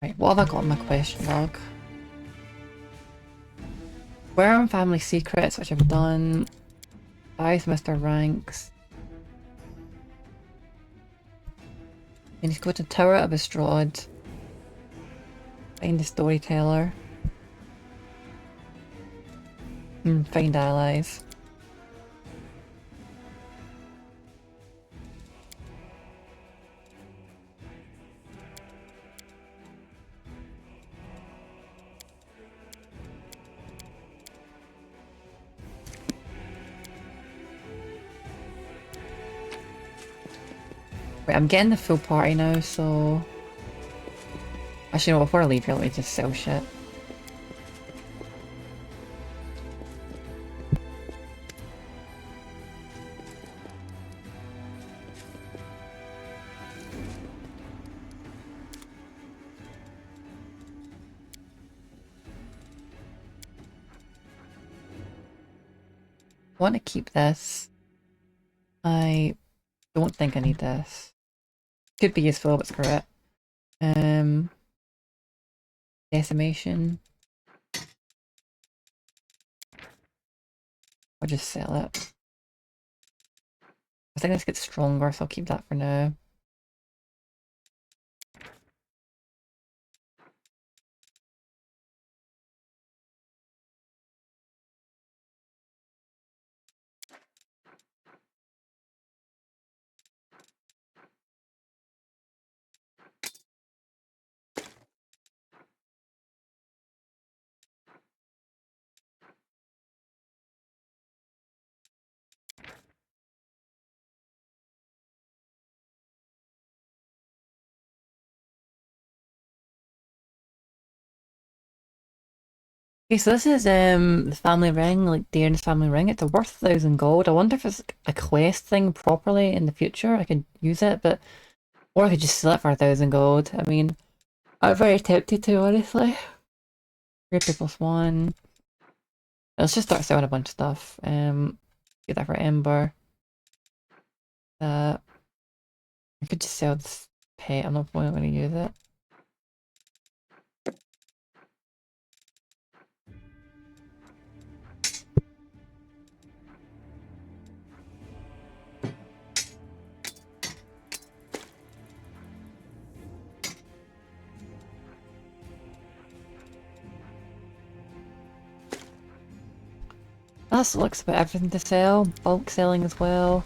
Right, what have I got in my question log? Where are family secrets, which I've done. Buys Mr. Ranks. You need to go to Tower of Estrad. Find the storyteller. And find allies. Right, I'm getting the full party now, so... Actually, no, before I leave here, let me just sell shit. I want to keep this. I don't think I need this. Could be useful, but screw it. Decimation. I'll just sell it. I think this gets stronger, so I'll keep that for now. Okay, so this is the family ring, like Darren's family ring. It's worth 1,000 gold. I wonder if it's a quest thing properly in the future. I could use it, but or I could just sell it for 1,000 gold. I mean, I'm very tempted to, honestly. Great People's One. Let's just start selling a bunch of stuff. Get that for Ember. I could just sell this pet. I'm not going to use it. That looks about everything to sell. Bulk selling as well.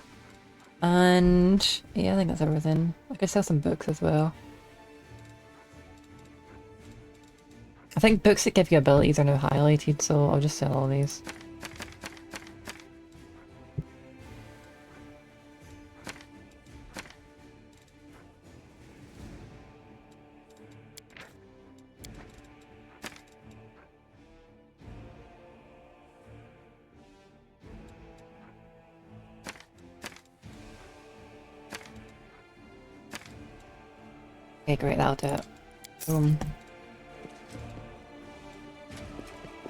And yeah, I think that's everything. I could sell some books as well. I think books that give you abilities are now highlighted, so I'll just sell all these. Okay, great, that'll do it. Boom.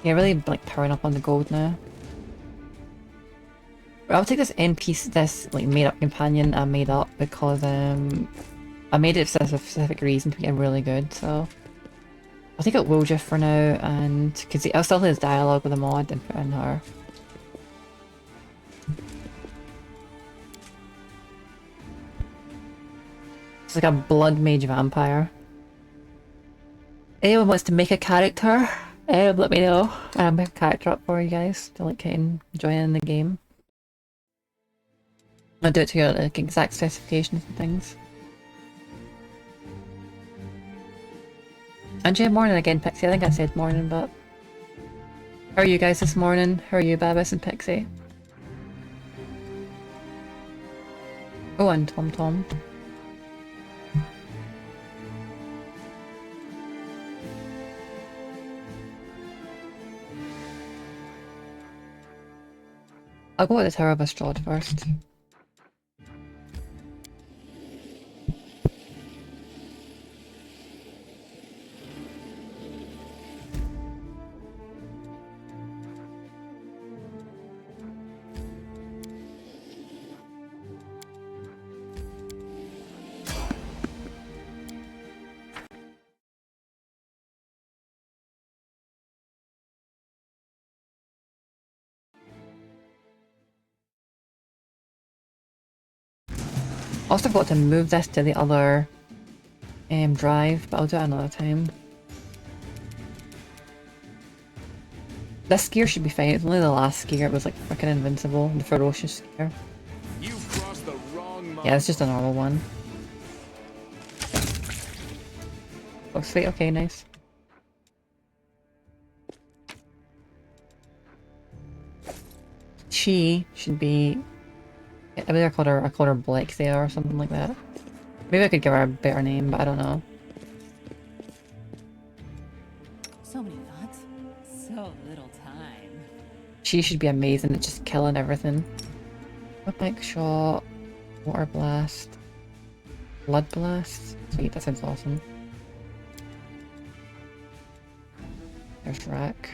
Yeah, really like powering up on the gold now. I'll take this NPC, this like made up companion I made up because I made it for a specific reason to be really good, so I'll take out Wojif for now and because I'll still have his dialogue with the mod and put in her. It's like a blood mage vampire. Anyone wants to make a character? Let me know. I'll make a character up for you guys to like join in the game. I'll do it to your like exact specifications and things. And yeah, morning again, Pixie. I think I said morning, but how are you guys this morning? How are you, Babis and Pixie? Oh, and Tom Tom. I'll go with the Tower of Estrad first. Also got to move this to the other drive, but I'll do it another time. This gear should be fine. It's only the last gear. It was like freaking invincible. The ferocious gear. You've crossed the wrong mark. Yeah, it's just a normal one. Oh, sweet. Okay, nice. She should be. I believe I called her Blake there or something like that. Maybe I could give her a better name, but I don't know. So many thoughts, so little time. She should be amazing at just killing everything. Whip shot, water blast, blood blast. Sweet, that sounds awesome. There's Rack.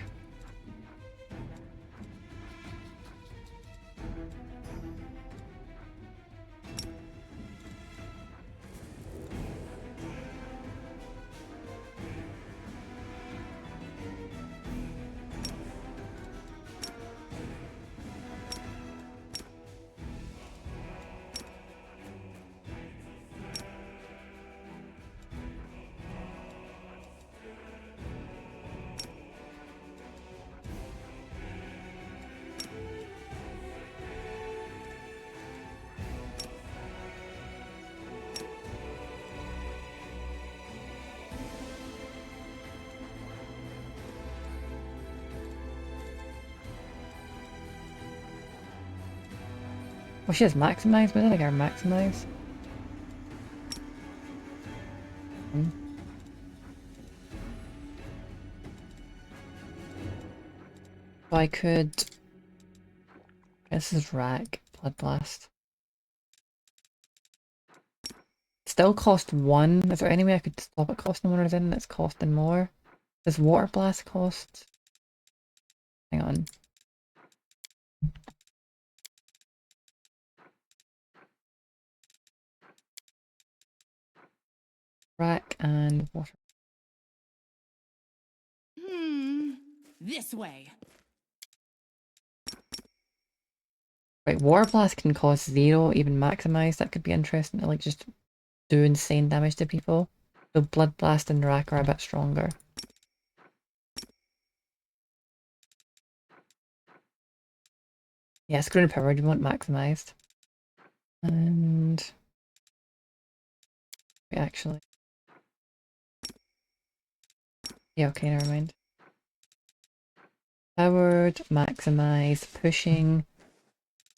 Well, she has maximize, but I don't think I maximize. So I could. This is Rack, Blood Blast. Still cost 1. Is there any way I could stop it costing 1 or is it it's costing more? Does Water Blast cost? Hang on. Rack and water. This way. Right, Water Blast can cost 0, even maximized. That could be interesting to like just do insane damage to people. So Blood Blast and Rack are a bit stronger. Yeah, screen power, you want maximized. And wait, actually. Yeah, okay, never mind. Powered, maximized, pushing,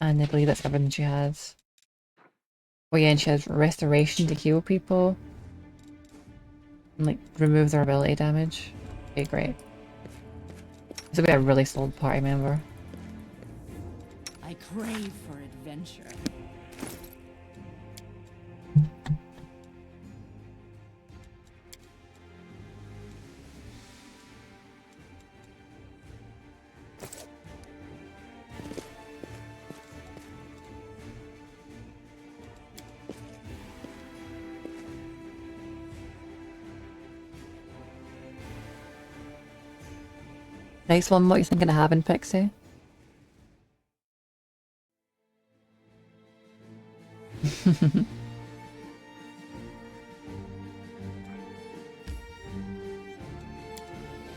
and I believe that's everything she has. Oh yeah, and she has restoration to heal people. And like remove their ability damage. Okay, great. This will be a really solid party member. I crave for adventure. Nice one, what are you thinking of having, Pixie?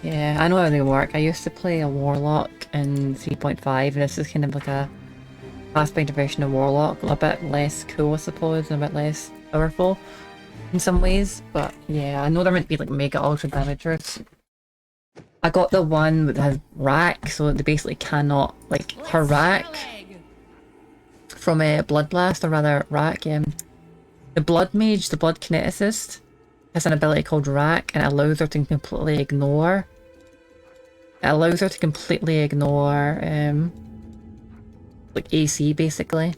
Yeah, I know how they work. I used to play a Warlock in 3.5 and this is kind of like a Pathfinder version of Warlock. A bit less cool, I suppose, and a bit less powerful in some ways. But yeah, I know they're meant to be like mega ultra damagers. I got the one that has Rack, so they basically cannot, like, her Rack from a Blood Blast, or rather Rack, the Blood Mage, the Blood Kineticist, has an ability called Rack, and it allows her to completely ignore. It allows her to completely ignore, like AC basically,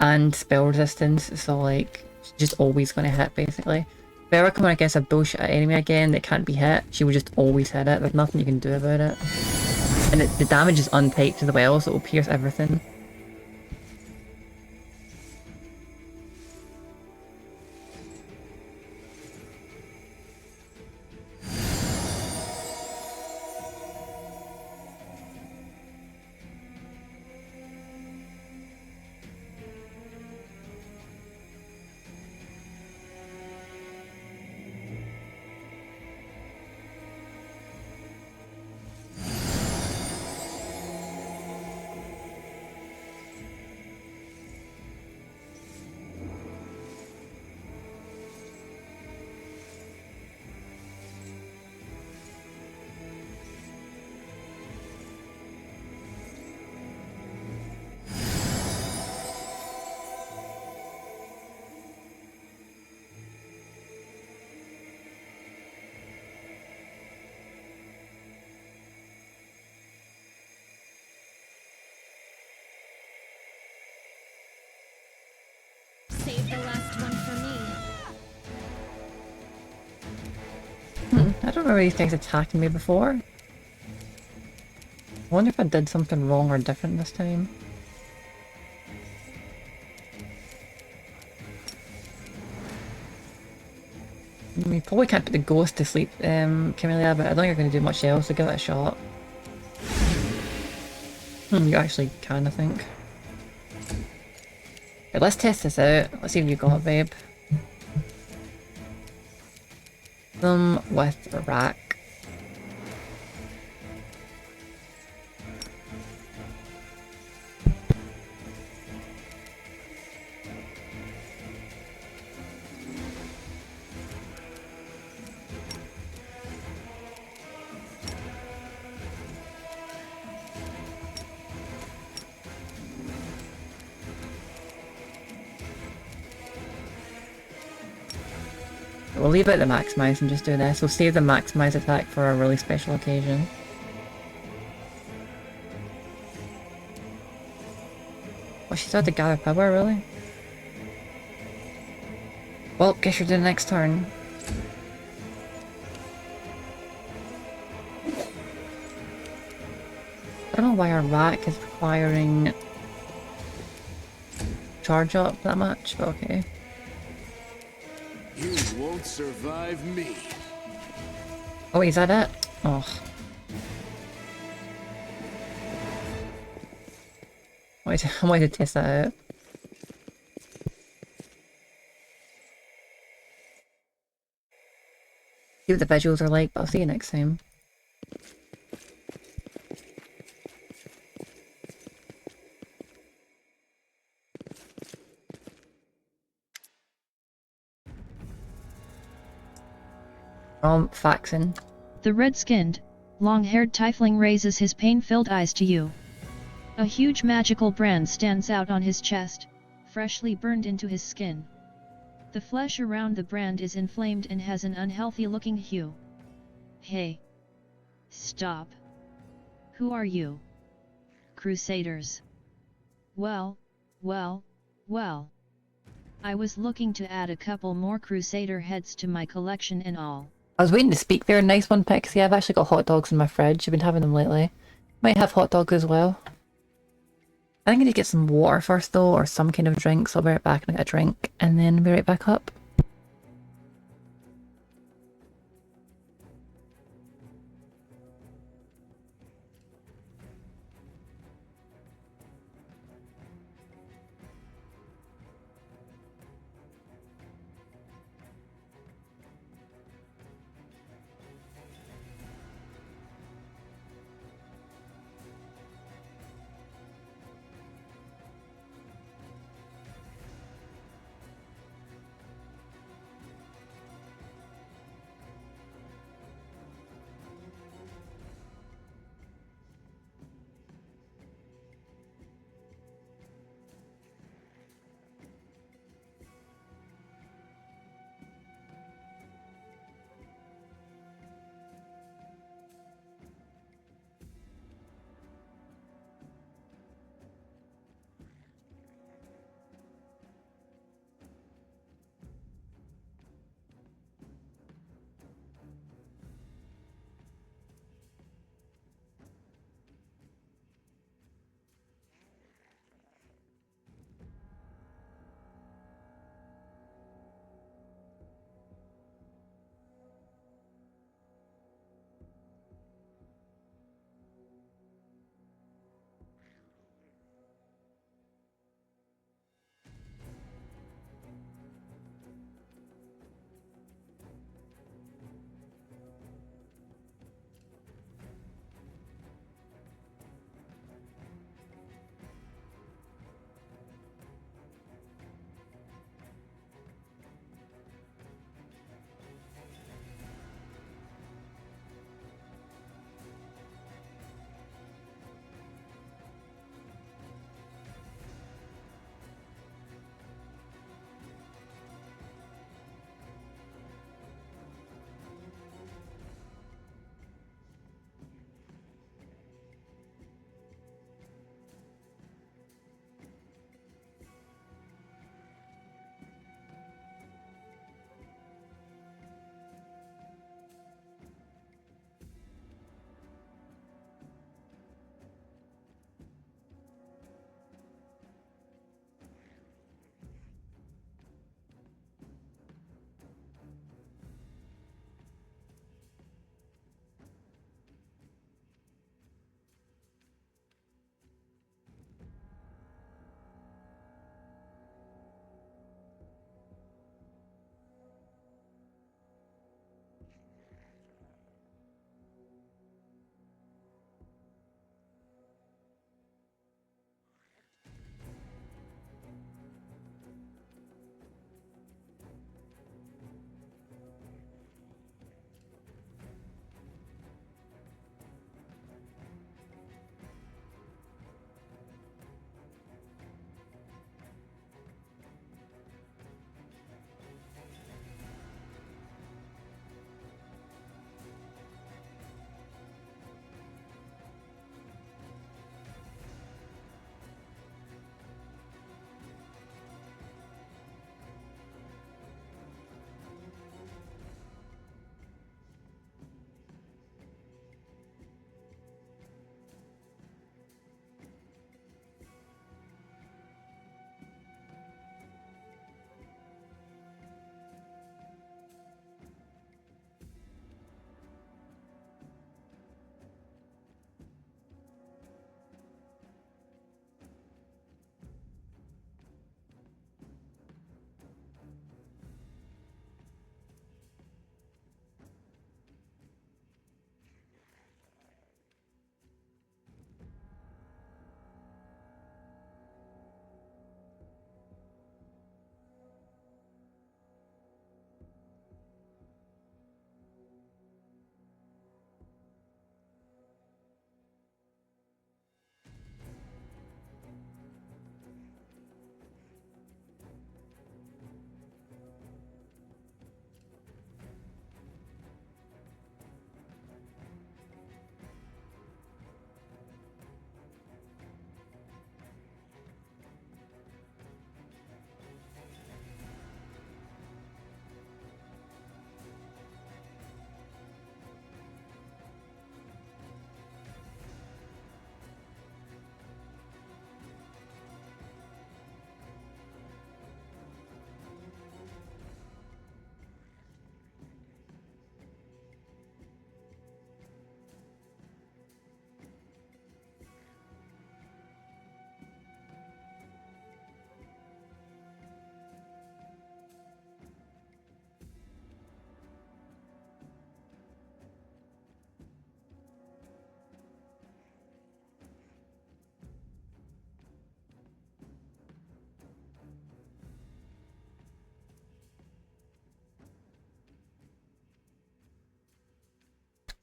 and spell resistance. So like, she's just always going to hit basically. If ever coming against a bullshit enemy again that can't be hit, she will just always hit it. There's nothing you can do about it. And the damage is untyped as well, so it will pierce everything. don't remember these things attacking me before. I wonder if I did something wrong or different this time. You probably can't put the ghost to sleep, Camellia, but I don't think you're going to do much else, so give it a shot. You actually can, I think. Okay, let's test this out. Let's see if you got it, babe. Them with a rack. We'll leave it to maximize and just do this. We'll save the maximize attack for a really special occasion. Oh, she started to gather power, really? Well, guess you're doing next turn. I don't know why our rack is requiring charge up that much, but okay. You won't survive me. Oh, is that it? Oh. I wanted to test that out. See what the visuals are like, but I'll see you next time. Faxon. The red-skinned, long-haired tiefling raises his pain-filled eyes to you. A huge magical brand stands out on his chest, freshly burned into his skin. The flesh around the brand is inflamed and has an unhealthy-looking hue. Hey! Stop! Who are you? Crusaders. Well. I was looking to add a couple more Crusader heads to my collection and all. I was waiting to speak there. Nice one, Pixie. I've actually got hot dogs in my fridge. I've been having them lately. Might have hot dogs as well. I think I need to get some water first though, or some kind of drink, so I'll be right back and get a drink, and then be right back up.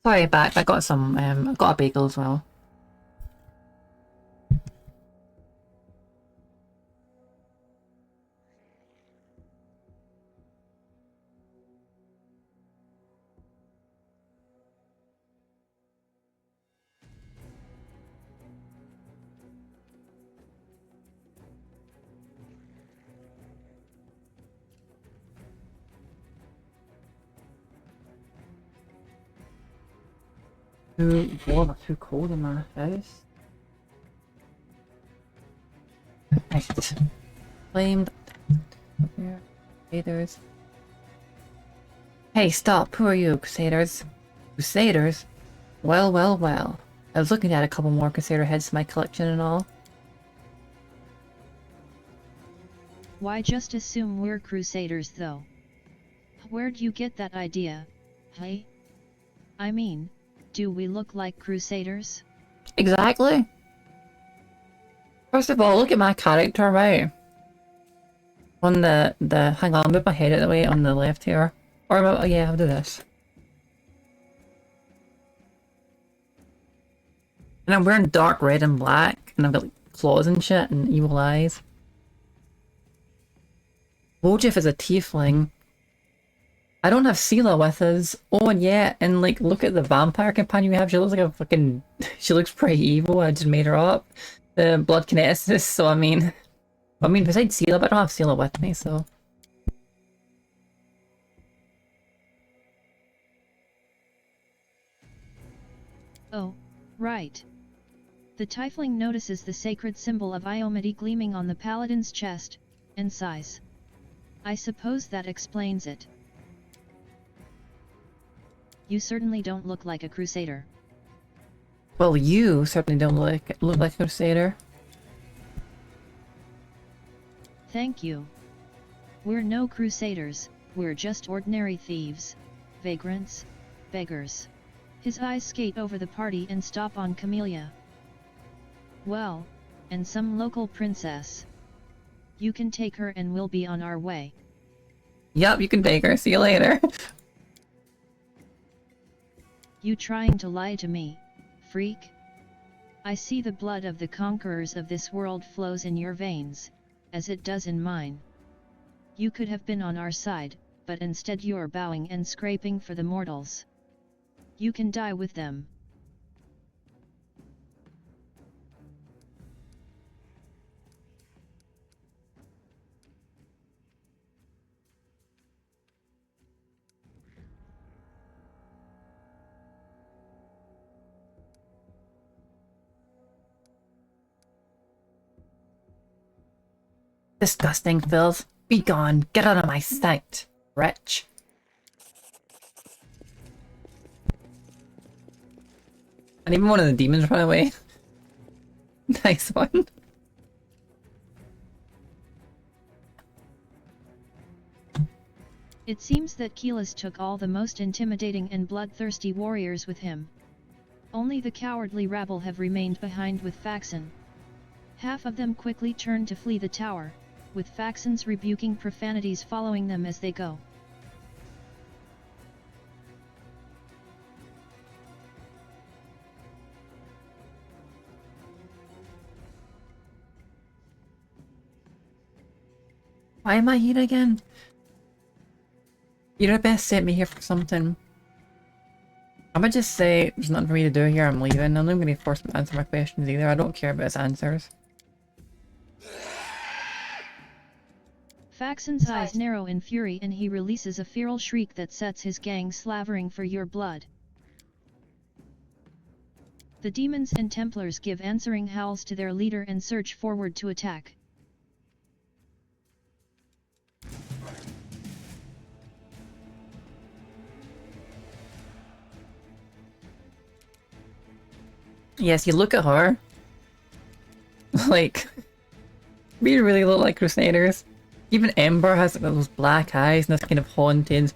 Sorry, back. I got some. I got a bagel as well. Too warm or too cold in my house? Right. Flamed. Here. Crusaders. Hey, stop. Who are you, Crusaders? Crusaders? Well, well, well. I was looking at a couple more Crusader heads in my collection and all. Why just assume we're Crusaders though? Where'd you get that idea, hey? I mean, do we look like Crusaders? Exactly. First of all, look at my character, right? On the hang on, move my head out of the way on the left here. Or, oh yeah, I'll do this. And I'm wearing dark red and black, and I've got like claws and shit, and evil eyes. Wojif is a tiefling. I don't have Sela with us. Oh, and yeah, and like, look at the vampire companion we have. She looks like a fucking... She looks pretty evil. I just made her up. The blood kinesis, so I mean... besides Sela, but I don't have Sela with me, so... Oh, right. The tiefling notices the sacred symbol of Iomati gleaming on the paladin's chest, and sighs. I suppose that explains it. You certainly don't look like a crusader. Well, you certainly don't look like a crusader. Thank you. We're no crusaders, we're just ordinary thieves, vagrants, beggars. His eyes skate over the party and stop on Camellia. Well, and some local princess. You can take her and we'll be on our way. Yup, you can take her. See you later. You trying to lie to me, freak? I see the blood of the conquerors of this world flows in your veins, as it does in mine. You could have been on our side, but instead you're bowing and scraping for the mortals. You can die with them. Disgusting, Phils. Be gone. Get out of my sight, wretch. And even one of the demons ran away. Nice one. It seems that Keyless took all the most intimidating and bloodthirsty warriors with him. Only the cowardly rabble have remained behind with Faxon. Half of them quickly turned to flee the tower, with Faxon's rebuking profanities following them as they go. Why am I here again? You'd best set me here for something. I'm gonna just say there's nothing for me to do here, I'm leaving. I'm not gonna be forced to answer my questions either. I don't care about his answers. Faxon's eyes narrow in fury and he releases a feral shriek that sets his gang slavering for your blood. The demons and Templars give answering howls to their leader and surge forward to attack. Yes, you look at her. Like, we really look like Crusaders. Even Ember has those black eyes and this kind of haunted,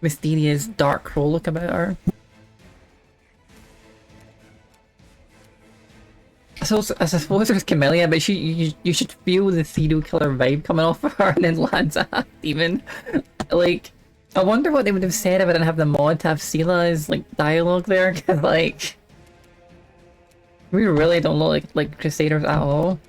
mysterious, dark crow look about her. So I suppose there's Camellia, but you should feel the serial killer vibe coming off of her, and then lands a demon. Like, I wonder what they would have said if I didn't have the mod to have Sila's like dialogue there, because like we really don't look like Crusaders at all.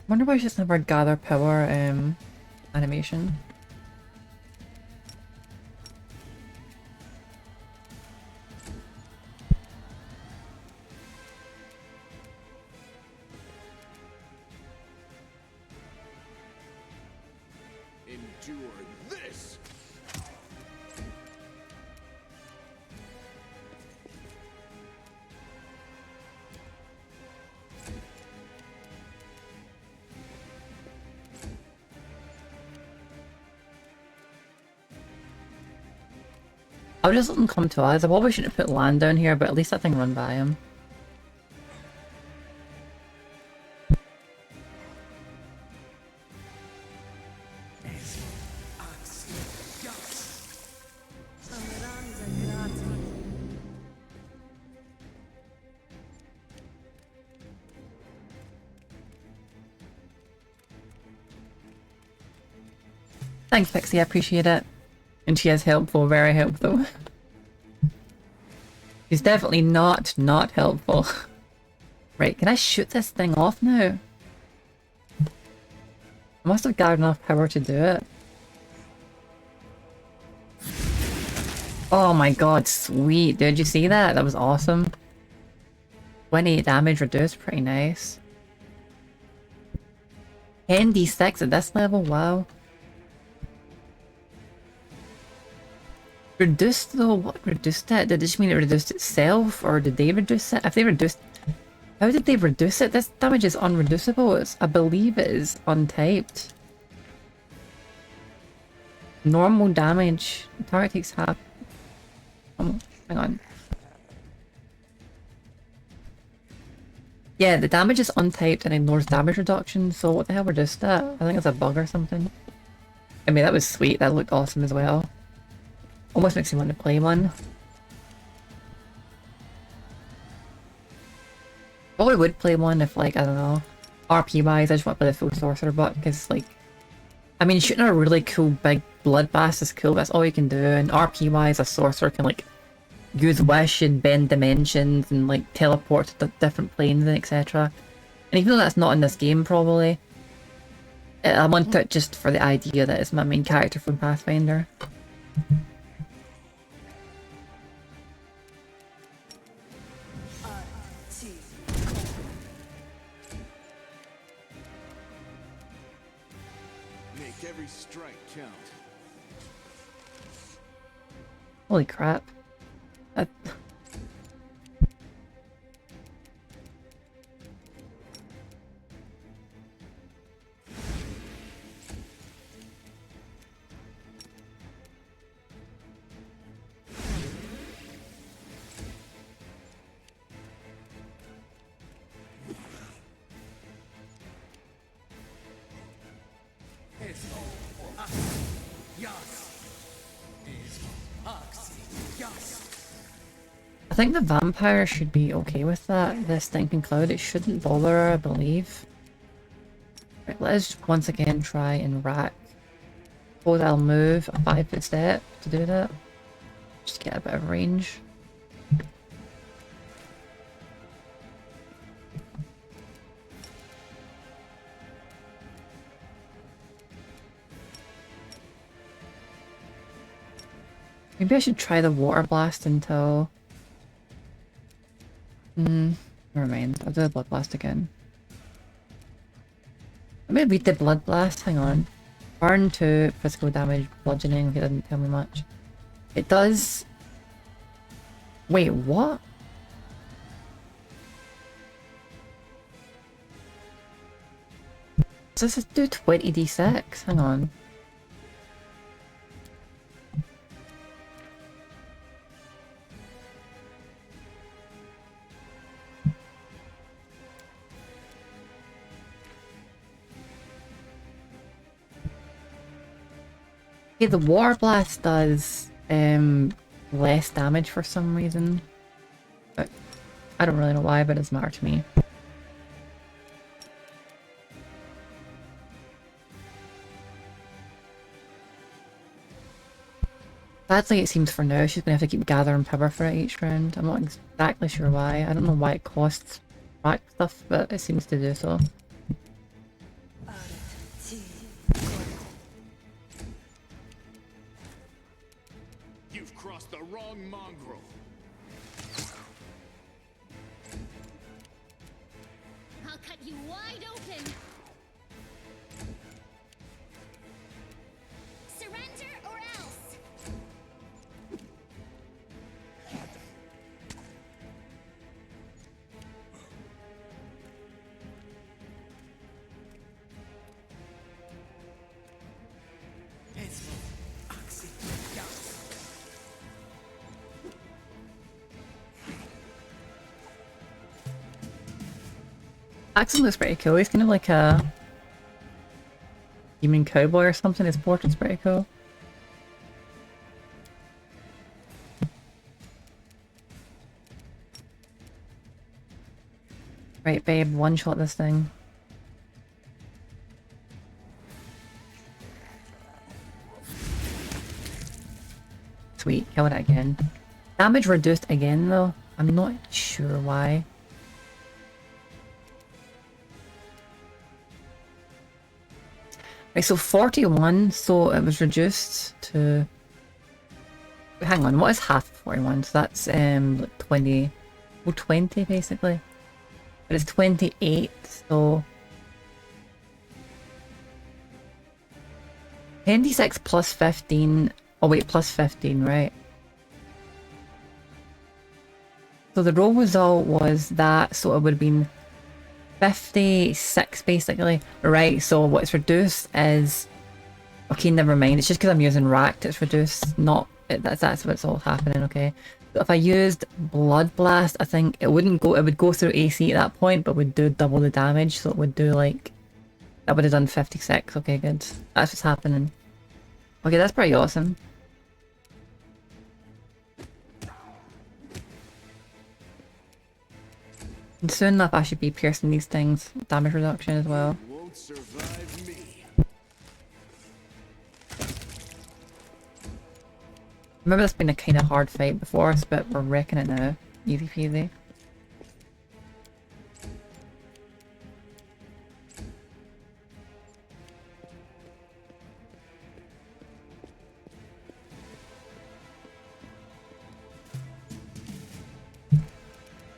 Wonder why I just never gather power animation. Endure this! I'll just let them come to us. I probably shouldn't have put land down here, but at least that thing run by him. Thanks, Pixie, I appreciate it. And she is helpful, very helpful. She's definitely not helpful. Right, can I shoot this thing off now? I must have gathered enough power to do it. Oh my god, sweet. Did you see that? That was awesome. 28 damage reduced, pretty nice. 10d6 at this level, wow. Reduced though? What reduced it? Did it just mean it reduced itself, or did they reduce it? If they reduced... How did they reduce it? This damage is unreducible. I believe it is untyped. Normal damage. The target takes half... Oh, hang on. Yeah, the damage is untyped and ignores damage reduction, so what the hell reduced that? I think it's a bug or something. I mean, that was sweet. That looked awesome as well. Almost makes me want to play one. Probably would play one if, like, I don't know, RP wise, I just want to play the full sorcerer bot because, like, I mean, shooting a really cool big bloodbath is cool, that's all you can do, and RP wise, a sorcerer can, like, use wish and bend dimensions and, like, teleport to different planes and etc. And even though that's not in this game, probably, I want it just for the idea that it's my main character from Pathfinder. Every strike count. Holy crap. I think the vampire should be okay with that, the stinking cloud. It shouldn't bother her, I believe. Right, let's once again try and rack. Suppose I'll move a 5-foot step to do that. Just get a bit of range. Maybe I should try the water blast until... never mind. I'll do the blood blast again. Let me read the blood blast. Hang on. Burn 2, physical damage, bludgeoning. Okay, it doesn't tell me much. It does... Wait, what? Does this do 20d6? Hang on. Okay, the water blast does less damage for some reason. But I don't really know why, but it doesn't matter to me. Sadly, it seems for now she's going to have to keep gathering power for it each round. I'm not exactly sure why. I don't know why it costs rack stuff, but it seems to do so. You've crossed the wrong mongrel. I'll cut you wide open. Surrender or else. Axel looks pretty cool. He's kind of like a human cowboy or something. His portrait's pretty cool. Right, babe, one-shot this thing. Sweet, kill it again. Damage reduced again though. I'm not sure why. Right, so 41, so it was reduced to... Hang on, what is half of 41? So that's like 20... Well, 20 basically. But it's 28, so... 10d6 plus 15... Oh wait, plus 15, right. So the roll result was that, so it would have been 56 basically. Right, so what's reduced is... Okay, never mind. It's just because I'm using racked, it's reduced. Not... That's what's all happening, okay. So if I used Blood Blast, I think it wouldn't go... It would go through AC at that point, but would do double the damage. So it would do like... That would have done 56. Okay, good. That's what's happening. Okay, that's pretty awesome. And soon enough I should be piercing these things. Damage reduction as well. You won't survive me. Remember this being a kind of hard fight before us, but we're wrecking it now. Easy peasy.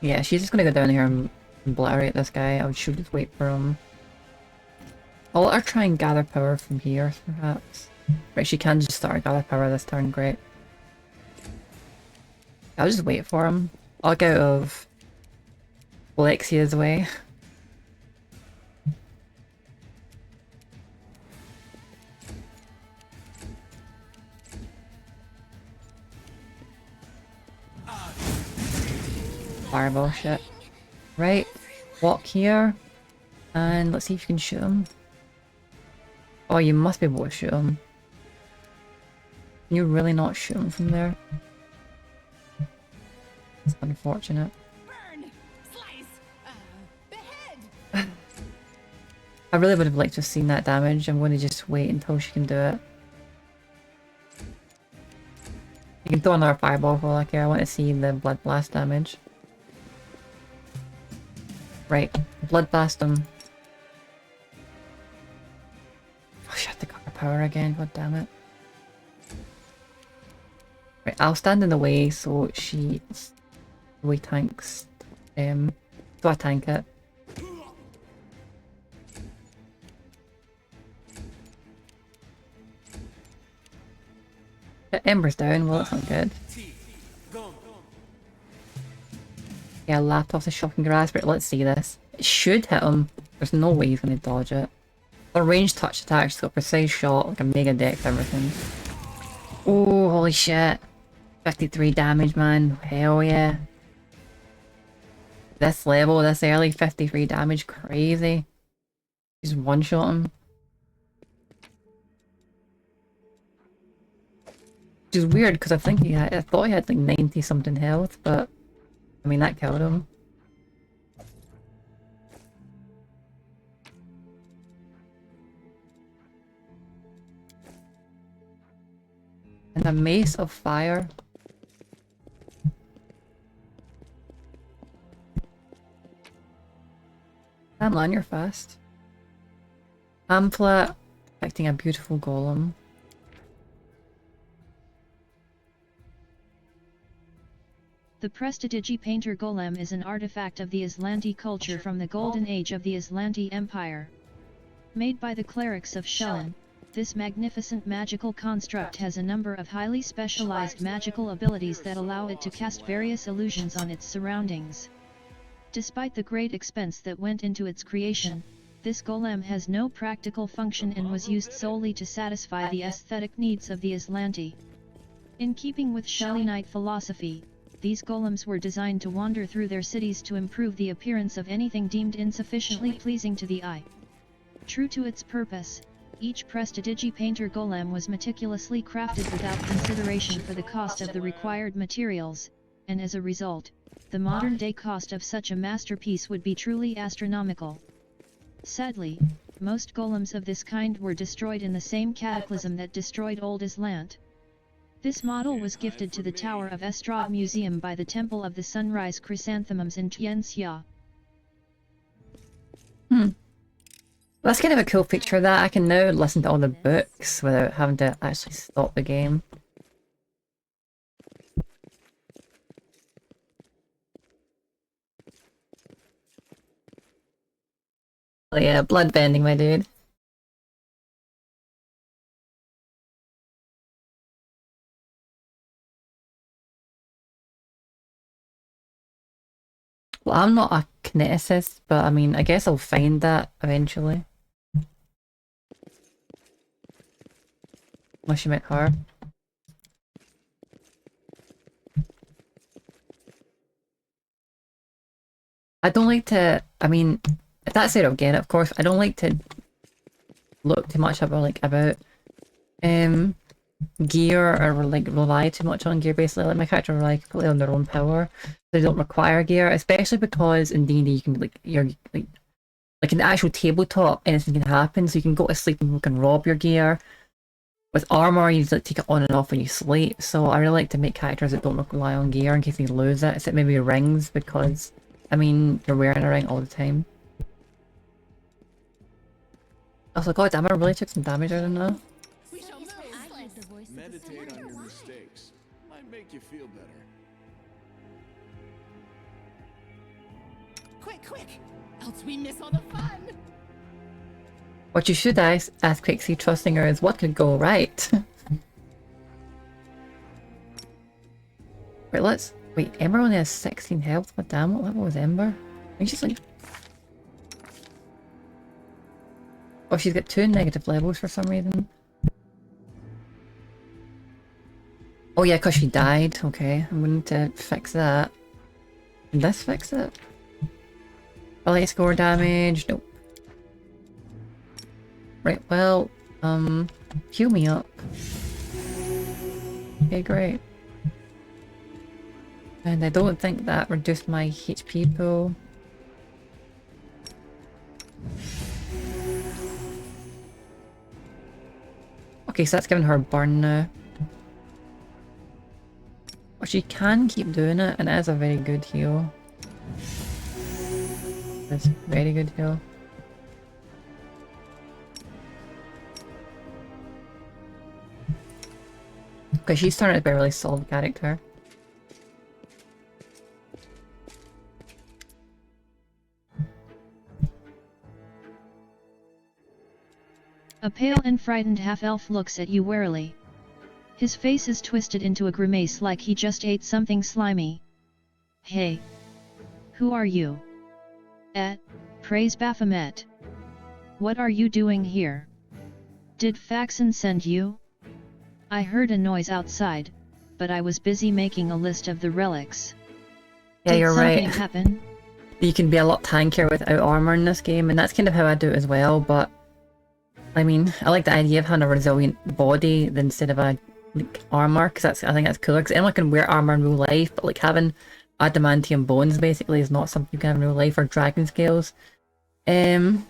Yeah, she's just gonna go down here and obliterate this guy. I should just wait for him. I'll let her try and gather power from here, perhaps. Right, she can just start gather power this turn, great. I'll just wait for him. I'll get out of Alexia's way. Fireball shit. Right, walk here. And let's see if you can shoot him. Oh, you must be able to shoot him. Can you really not shoot him from there? It's unfortunate. Burn! Slice! Behead! I really would have liked to have seen that damage. I'm going to just wait until she can do it. You can throw another fireball for all I care. I want to see the blood blast damage. Right, blood blast him. Oh, she had to cut her power again, god damn it. Right, I'll stand in the way so she... The way tanks... So I tank it. Ember's down, well that's not good. Yeah, I lapped off the shocking grass, but let's see this. It should hit him. There's no way he's going to dodge it. A ranged touch attack, she's got a precise shot, like a mega dex, everything. Oh, holy shit. 53 damage, man. Hell yeah. This level, this early, 53 damage, crazy. Just one-shot him. is weird because I think I thought he had like 90 something health, but I mean that killed him. And a mace of fire. Damn, Lan, you're fast. Pamphlet, affecting a beautiful golem. The Prestidigitator Painter Golem is an artifact of the Aslanti culture from the Golden Age of the Aslanti Empire. Made by the clerics of Shelyn, this magnificent magical construct has a number of highly specialized magical abilities that allow it to cast various illusions on its surroundings. Despite the great expense that went into its creation, this golem has no practical function and was used solely to satisfy the aesthetic needs of the Aslanti. In keeping with Shelynite philosophy, these golems were designed to wander through their cities to improve the appearance of anything deemed insufficiently pleasing to the eye. True to its purpose, each Prestidigitator Painter Golem was meticulously crafted without consideration for the cost of the required materials, and as a result, the modern-day cost of such a masterpiece would be truly astronomical. Sadly, most golems of this kind were destroyed in the same cataclysm that destroyed Old Aslant. This model was gifted to the Tower of Estrad Museum by the Temple of the Sunrise Chrysanthemums in Tianxia. That's kind of a cool feature that I can now listen to all the books without having to actually stop the game. Oh yeah, blood bending, my dude. Well, I'm not a kineticist, but I mean, I guess I'll find that eventually. Unless you met her. I don't like to, I mean, if that's it, I'll get it, of course. I don't like to look too much about gear or like rely too much on gear. Basically, like my character rely completely on their own power. They don't require gear, especially because in D&D you can you're like in the actual tabletop, anything can happen. So you can go to sleep and you can rob your gear. With armor, you like take it on and off when you sleep. So I really like to make characters that don't rely on gear in case they lose it. Except maybe rings, because I mean you're wearing a ring all the time. I was like, god damn, I really took some damage out of that. Meditate on your mistakes. Might make you feel better. Quick, else we miss all the fun. What you should ask Quixie, trusting her, is what could go right. Wait, Ember only has 16 health. What damn, what level was Ember? I think she's like... Oh, she's got 2 negative levels for some reason. Oh yeah, because she died. Okay, I'm going to fix that. Can this fix it? Ability score damage. Nope. Right, well, heal me up. Okay, great. And I don't think that reduced my HP pool. Okay, so that's giving her a burn now. But she can keep doing it, and it is a very good heal. It's a very good heal. Because she's starting to be a really solid character. A pale and frightened half-elf looks at you warily. His face is twisted into a grimace like he just ate something slimy. Hey. Who are you? Praise Baphomet. What are you doing here? Did Faxon send you? I heard a noise outside, but I was busy making a list of the relics. Yeah, you're right. Did something happen? You can be a lot tankier without armor in this game, and that's kind of how I do it as well, but I mean, I like the idea of having a resilient body instead of a like armor, because I think that's cooler. Because anyone can wear armor in real life, but like having adamantium bones basically is not something you can have in real life, or dragon scales. You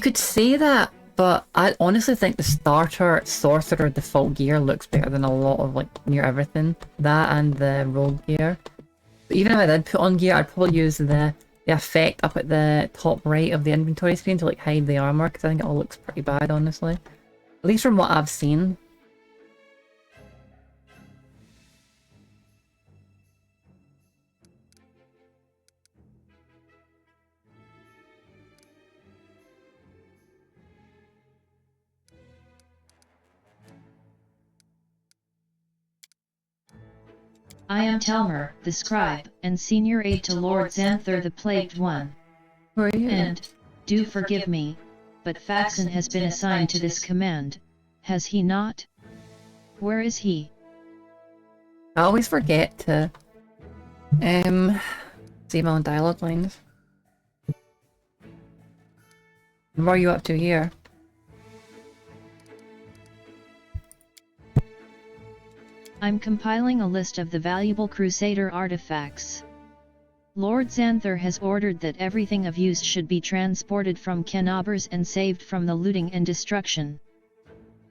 could say that, but I honestly think the starter sorcerer default gear looks better than a lot of like near everything. That and the rogue gear. But even if I did put on gear, I'd probably use the effect up at the top right of the inventory screen to like hide the armor, because I think it all looks pretty bad, honestly. At least from what I've seen. I am Telmer, the scribe, and senior aide to Lord Xanther the Plagued One. Who are you? And, do forgive me, but Faxon has been assigned to this command, has he not? Where is he? I always forget to see my own dialogue lines. What are you up to here? I'm compiling a list of the valuable Crusader artifacts. Lord Xanther has ordered that everything of use should be transported from Kenabers and saved from the looting and destruction.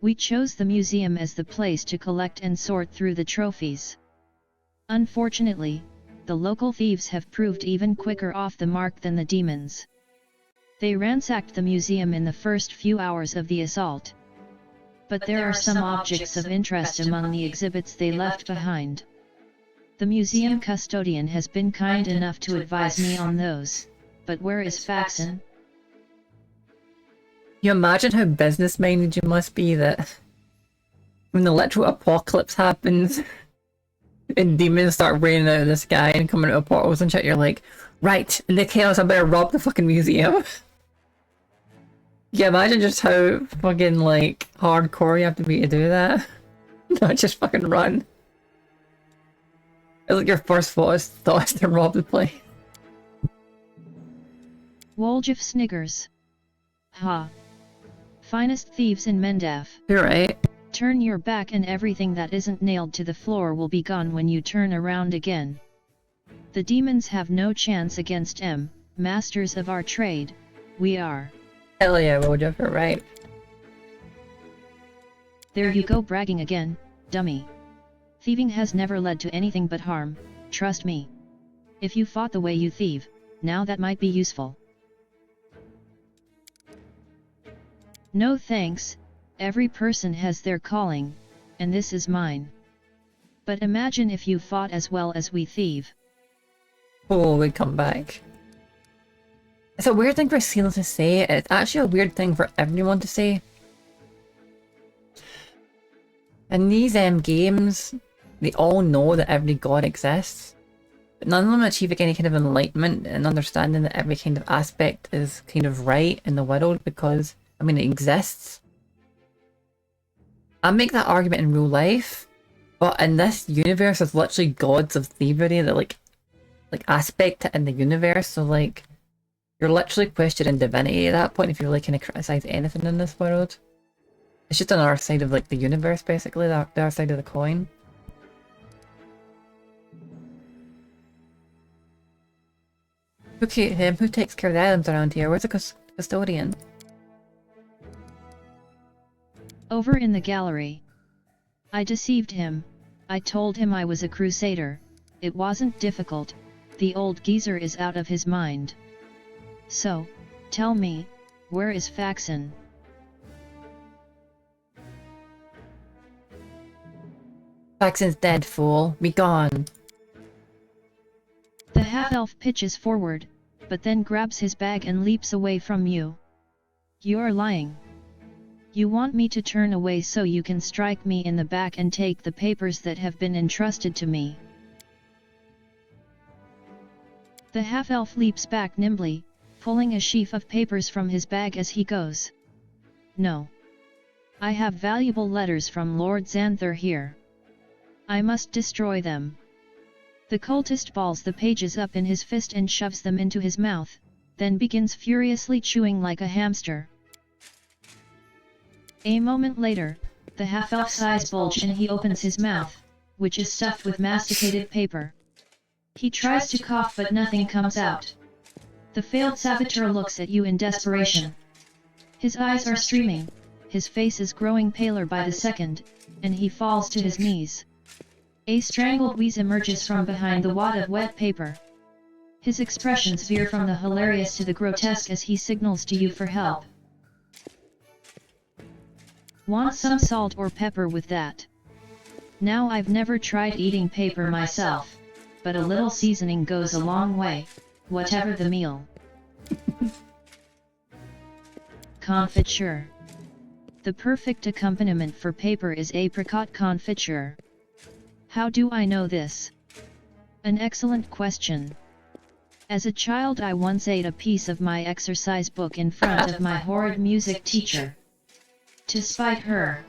We chose the museum as the place to collect and sort through the trophies. Unfortunately, the local thieves have proved even quicker off the mark than the demons. They ransacked the museum in the first few hours of the assault. But there are some objects of interest among the exhibits they left behind. The museum custodian has been kind enough to advise me on those, but where is Faxon? You imagine how business-minded you must be that when the literal apocalypse happens and demons start raining out of the sky and coming out of portals and shit, you're like, right, in the chaos I better rob the fucking museum. Yeah, imagine just how fucking like hardcore you have to be to do that. Not just fucking run. It's like your first thought is to rob the place. Woljif sniggers. Ha. Finest thieves in Mendaf. You're right. Turn your back and everything that isn't nailed to the floor will be gone when you turn around again. The demons have no chance against masters of our trade, we are. Hell yeah, Wojo, you're right. There you go bragging again, dummy. Thieving has never led to anything but harm, trust me. If you fought the way you thieve, now that might be useful. No thanks, every person has their calling, and this is mine. But imagine if you fought as well as we thieve. Oh, we'd come back. It's a weird thing for Seal to say. It's actually a weird thing for everyone to say. In these games, they all know that every god exists, but none of them achieve any kind of enlightenment and understanding that every kind of aspect is kind of right in the world because, I mean, it exists. I make that argument in real life, but in this universe, there's literally gods of thievery that like aspect it in the universe. So like, you're literally questioning divinity at that point if you really kind of criticize anything in this world. It's just another side of like the universe, basically, the other side of the coin. Okay, who takes care of the items around here? Where's the custodian? Over in the gallery. I deceived him. I told him I was a crusader. It wasn't difficult. The old geezer is out of his mind. So, tell me, where is Faxon? Faxon's dead, fool. Be gone. The half-elf pitches forward, but then grabs his bag and leaps away from you. You're lying. You want me to turn away so you can strike me in the back and take the papers that have been entrusted to me. The half-elf leaps back nimbly, pulling a sheaf of papers from his bag as he goes. No. I have valuable letters from Lord Xanther here. I must destroy them. The cultist balls the pages up in his fist and shoves them into his mouth, then begins furiously chewing like a hamster. A moment later, The half-elf's eyes bulge and he opens his mouth, which is stuffed with masticated paper. He tries to cough but nothing comes out. The failed saboteur looks at you in desperation. His eyes are streaming, his face is growing paler by the second, and he falls to his knees. A strangled wheeze emerges from behind the wad of wet paper. His expressions veer from the hilarious to the grotesque as he signals to you for help. Want some salt or pepper with that? Now I've never tried eating paper myself, but a little seasoning goes a long way, whatever the meal. Confiture. The perfect accompaniment for paper is apricot confiture. How do I know this? An excellent question. As a child I once ate a piece of my exercise book in front of my horrid music teacher. To spite her.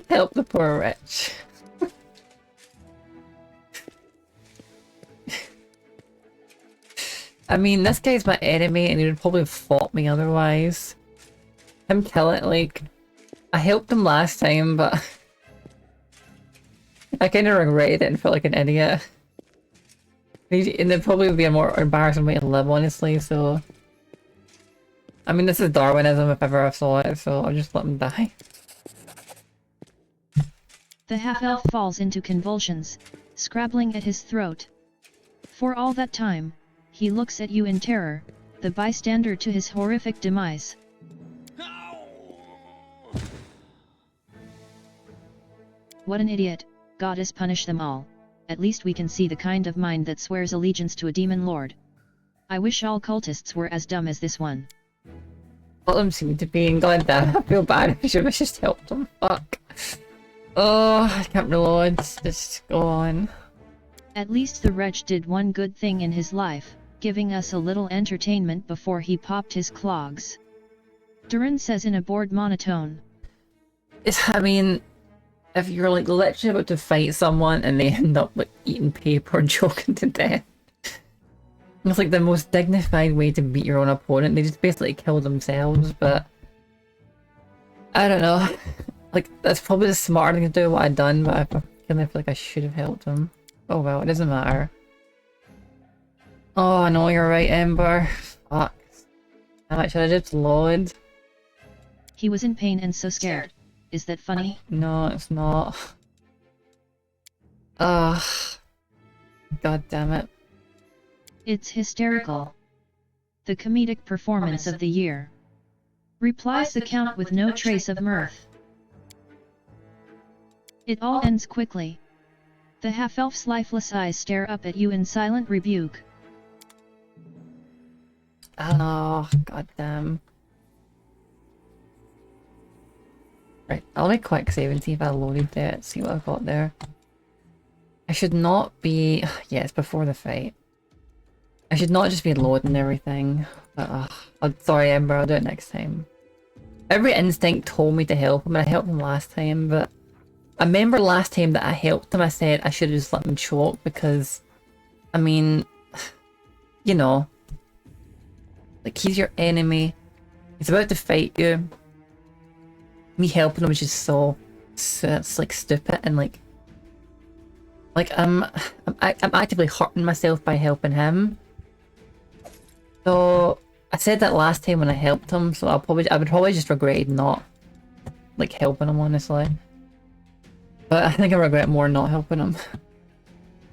Help the poor wretch. I mean, this guy's my enemy and he would probably have fought me otherwise. Him killing, like, I helped him last time, but I kind of regretted it and felt like an idiot. And it probably would be a more embarrassing way to live, honestly, so... I mean, this is Darwinism if ever I saw it, so I'll just let him die. The half-elf falls into convulsions, scrabbling at his throat. For all that time, he looks at you in terror, the bystander to his horrific demise. What an idiot, goddess punish them all. At least we can see the kind of mind that swears allegiance to a demon lord. I wish all cultists were as dumb as this one. All of them seem to be, and god damn, I feel bad. I should have just helped them. Fuck. Oh, I can't reload. Just go on. At least the wretch did one good thing in his life, giving us a little entertainment before he popped his clogs. Durin says in a bored monotone. I mean, if you're like literally about to fight someone and they end up like eating paper and choking to death, it's like the most dignified way to beat your own opponent. They just basically kill themselves, but I don't know. Like, that's probably the smarter thing to do what I'd done, but I kind of feel like I should have helped him. Oh well, it doesn't matter. Oh, I know you're right, Ember. Fuck. I should have just load. He was in pain and so scared. Is that funny? No, it's not. Ugh. God damn it. It's hysterical. The comedic performance of the year. Replies the Count with no trace of mirth. It all ends quickly. The half-elf's lifeless eyes stare up at you in silent rebuke. Oh, god damn. Right, I'll make a quick save and see if I loaded it, see what I've got there. I should not be... Yeah, it's before the fight. I should not just be loading everything. But, I'm sorry, Ember, I'll do it next time. Every instinct told me to help him, and I helped him last time, but... I remember last time that I helped him, I said I should have just let him choke because... I mean... You know... Like, he's your enemy. He's about to fight you. Me helping him is just so it's like stupid and like I'm actively hurting myself by helping him. So I said that last time when I helped him, so I would probably just regret not like helping him, honestly. But I think I regret more not helping him.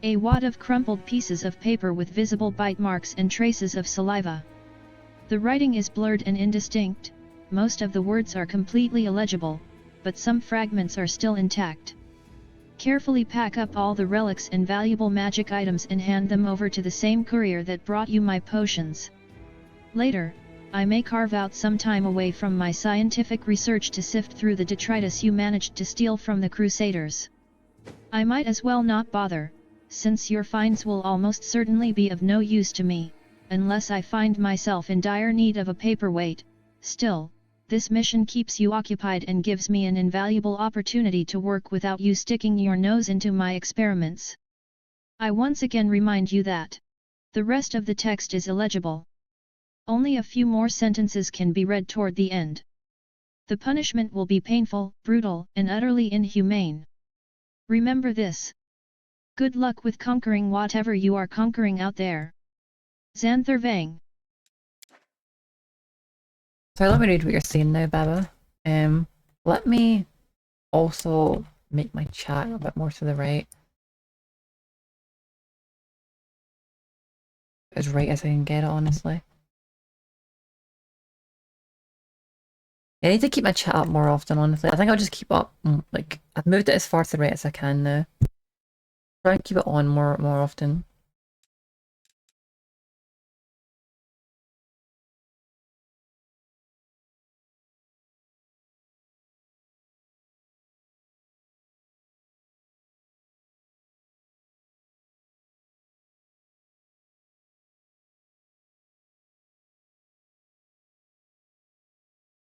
A wad of crumpled pieces of paper with visible bite marks and traces of saliva. The writing is blurred and indistinct. Most of the words are completely illegible, but some fragments are still intact. Carefully pack up all the relics and valuable magic items and hand them over to the same courier that brought you my potions. Later, I may carve out some time away from my scientific research to sift through the detritus you managed to steal from the Crusaders. I might as well not bother, since your finds will almost certainly be of no use to me, unless I find myself in dire need of a paperweight. Still, this mission keeps you occupied and gives me an invaluable opportunity to work without you sticking your nose into my experiments. I once again remind you that the rest of the text is illegible. Only a few more sentences can be read toward the end. The punishment will be painful, brutal, and utterly inhumane. Remember this. Good luck with conquering whatever you are conquering out there. Xanther Vang. So let me read what you're saying now, Baba. Let me also make my chat a bit more to the right. As right as I can get it, honestly. I need to keep my chat up more often, honestly. I think I'll just keep up, like, I've moved it as far to the right as I can now. Try and keep it on more often.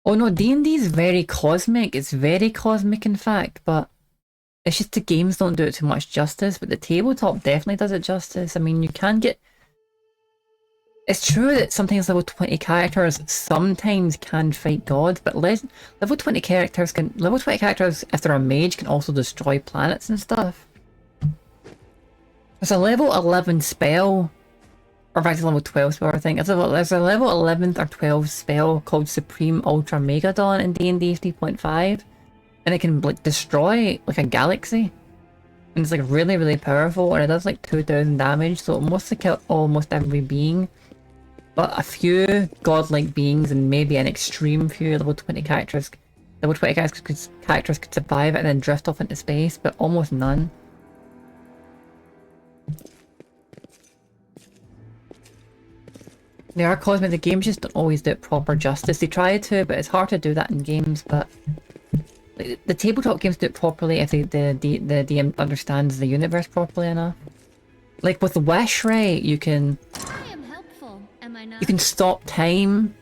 Oh no, D&D is very cosmic. It's very cosmic, in fact, but it's just the games don't do it too much justice, but the tabletop definitely does it justice. I mean, you can get... It's true that sometimes level 20 characters sometimes can fight gods, but level 20 characters, if they're a mage, can also destroy planets and stuff. There's a level 11 spell, or back to level 12 spell, I think. There's a level 11th or 12 spell called Supreme Ultra Megadon in D&D 3.5, and it can like destroy like a galaxy. And it's like really, really powerful, and it does like 2,000 damage, so it mostly kill almost every being. But a few godlike beings and maybe an extreme few level 20 characters could survive it and then drift off into space, but almost none. They are cosmic. The games just don't always do it proper justice. They try to, but it's hard to do that in games. But like, the tabletop games do it properly if the DM understands the universe properly enough. Like with Wish, right? You can stop time.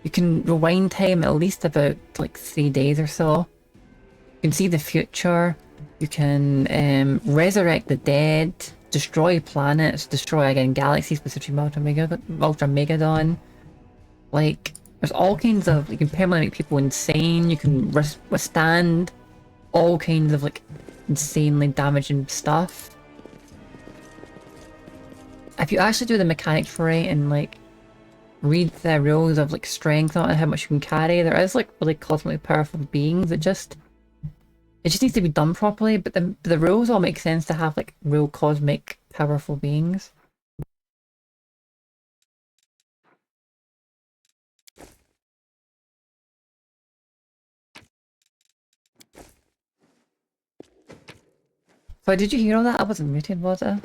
You can rewind time at least about like 3 days or so. You can see the future. You can resurrect the dead. Destroy planets, destroy again galaxies with Supreme Ultra Megadon. Like, there's all kinds of, you can permanently make people insane, you can withstand all kinds of like insanely damaging stuff. If you actually do the mechanics right and like read the rules of like strength and how much you can carry, there is like really cosmically powerful beings. It just needs to be done properly, but the rules all make sense to have like real cosmic powerful beings. So did you hear all that? I wasn't muted, was I?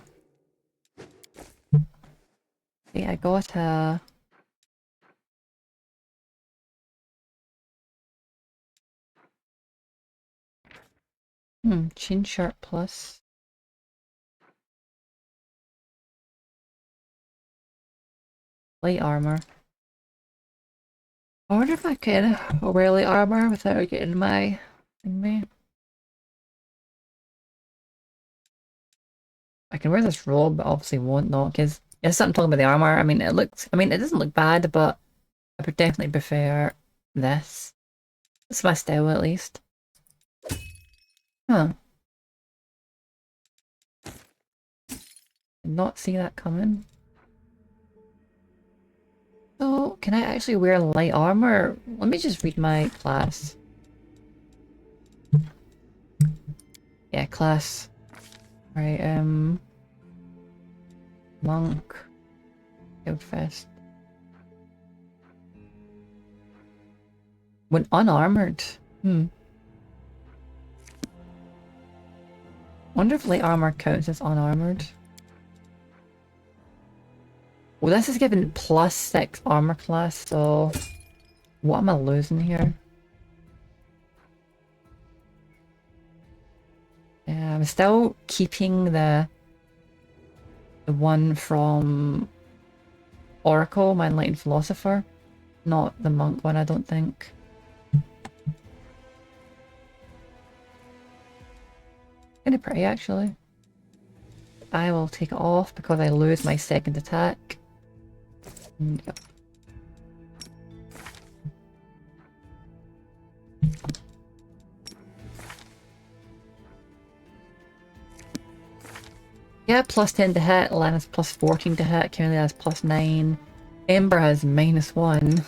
Yeah, I got a... Chin Sharp Plus. Light armor. I wonder if I can wear light armor without getting my thingy. I can wear this robe, but obviously won't not, because it's something talking about the armor. I mean, it doesn't look bad, but I would definitely prefer this. It's my style, at least. Huh. Did not see that coming. So, can I actually wear light armor? Let me just read my class. Yeah, class. Right, monk. Guildfest. When unarmored. Wonder if light armor counts as unarmored. Well, this is given +6 armor class, so what am I losing here? Yeah, I'm still keeping the one from Oracle, my Enlightened Philosopher, not the monk one, I don't think. Kinda pretty, actually. I will take it off because I lose my second attack. Yep. Yeah, +10 to hit, Lana's +14 to hit, Camellia has +9, Ember has -1,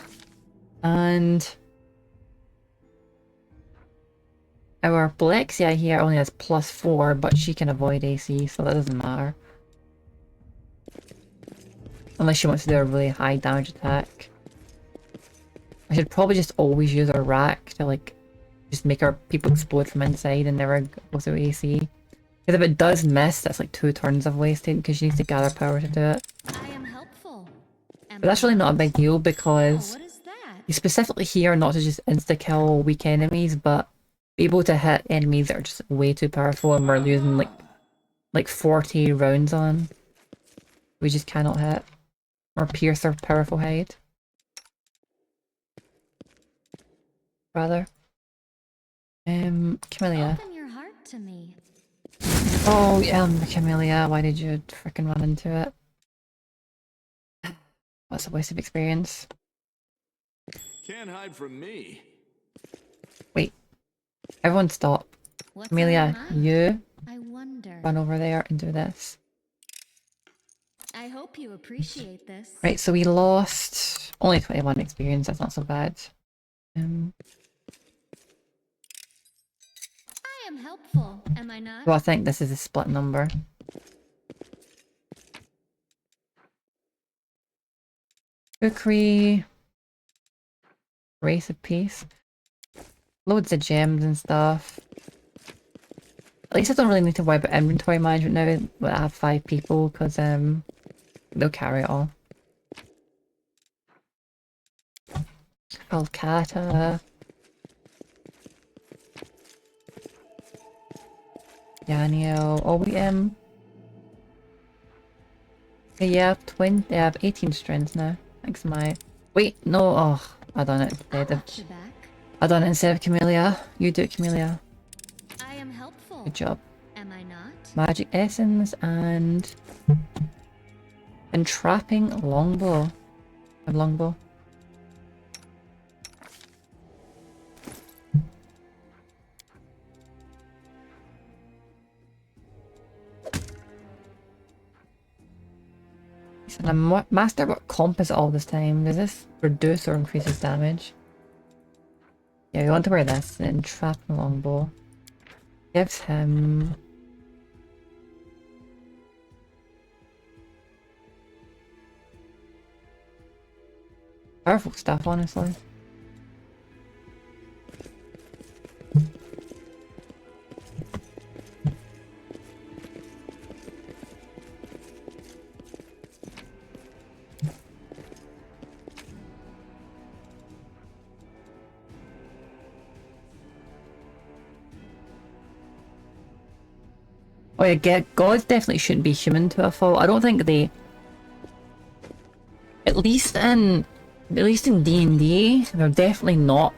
and our Blexia here only has +4, but she can avoid AC, so that doesn't matter. Unless she wants to do a really high damage attack. I should probably just always use our rack to like just make our people explode from inside and never go through AC. Because if it does miss, that's like 2 turns of wasted because she needs to gather power to do it. I am helpful. Am But that's I really not a not? big deal Oh, because what is that? you specifically here not to just insta-kill weak enemies, but be able to hit enemies that are just way too powerful and we're losing like 40 rounds on. We just cannot hit. Or pierce their powerful hide. Rather. Camellia. Open your heart to me. Oh, Camellia, why did you frickin' run into it? That's a waste of experience. Can't hide from me. Wait. Everyone stop. What's Camellia, on your mind? you I wonder. run over there and do this. I hope you appreciate this. Right, so we lost only 21 experience, that's not so bad. I am helpful, am I not? Well, I think this is a split number. Cookery. Race of Peace. Loads of gems and stuff. At least I don't really need to worry about inventory management now that I have 5 people, because they'll carry it all. Alcata. Daniel. Oh, we yeah, I have 18 strengths now. Thanks, my. Wait, no, oh, I done it instead of. Got you back. I done it instead of Camellia. You do it, Camellia. I am helpful. Good job. Am I not? Magic essence and entrapping longbow. A longbow. And I'm master but composite all this time. Does this reduce or increase his damage? Yeah, we want to wear this. Entrapping longbow. Gives him powerful stuff, honestly. Oh yeah, gods definitely shouldn't be human to a fault. I don't think they, at least in D&D, they're definitely not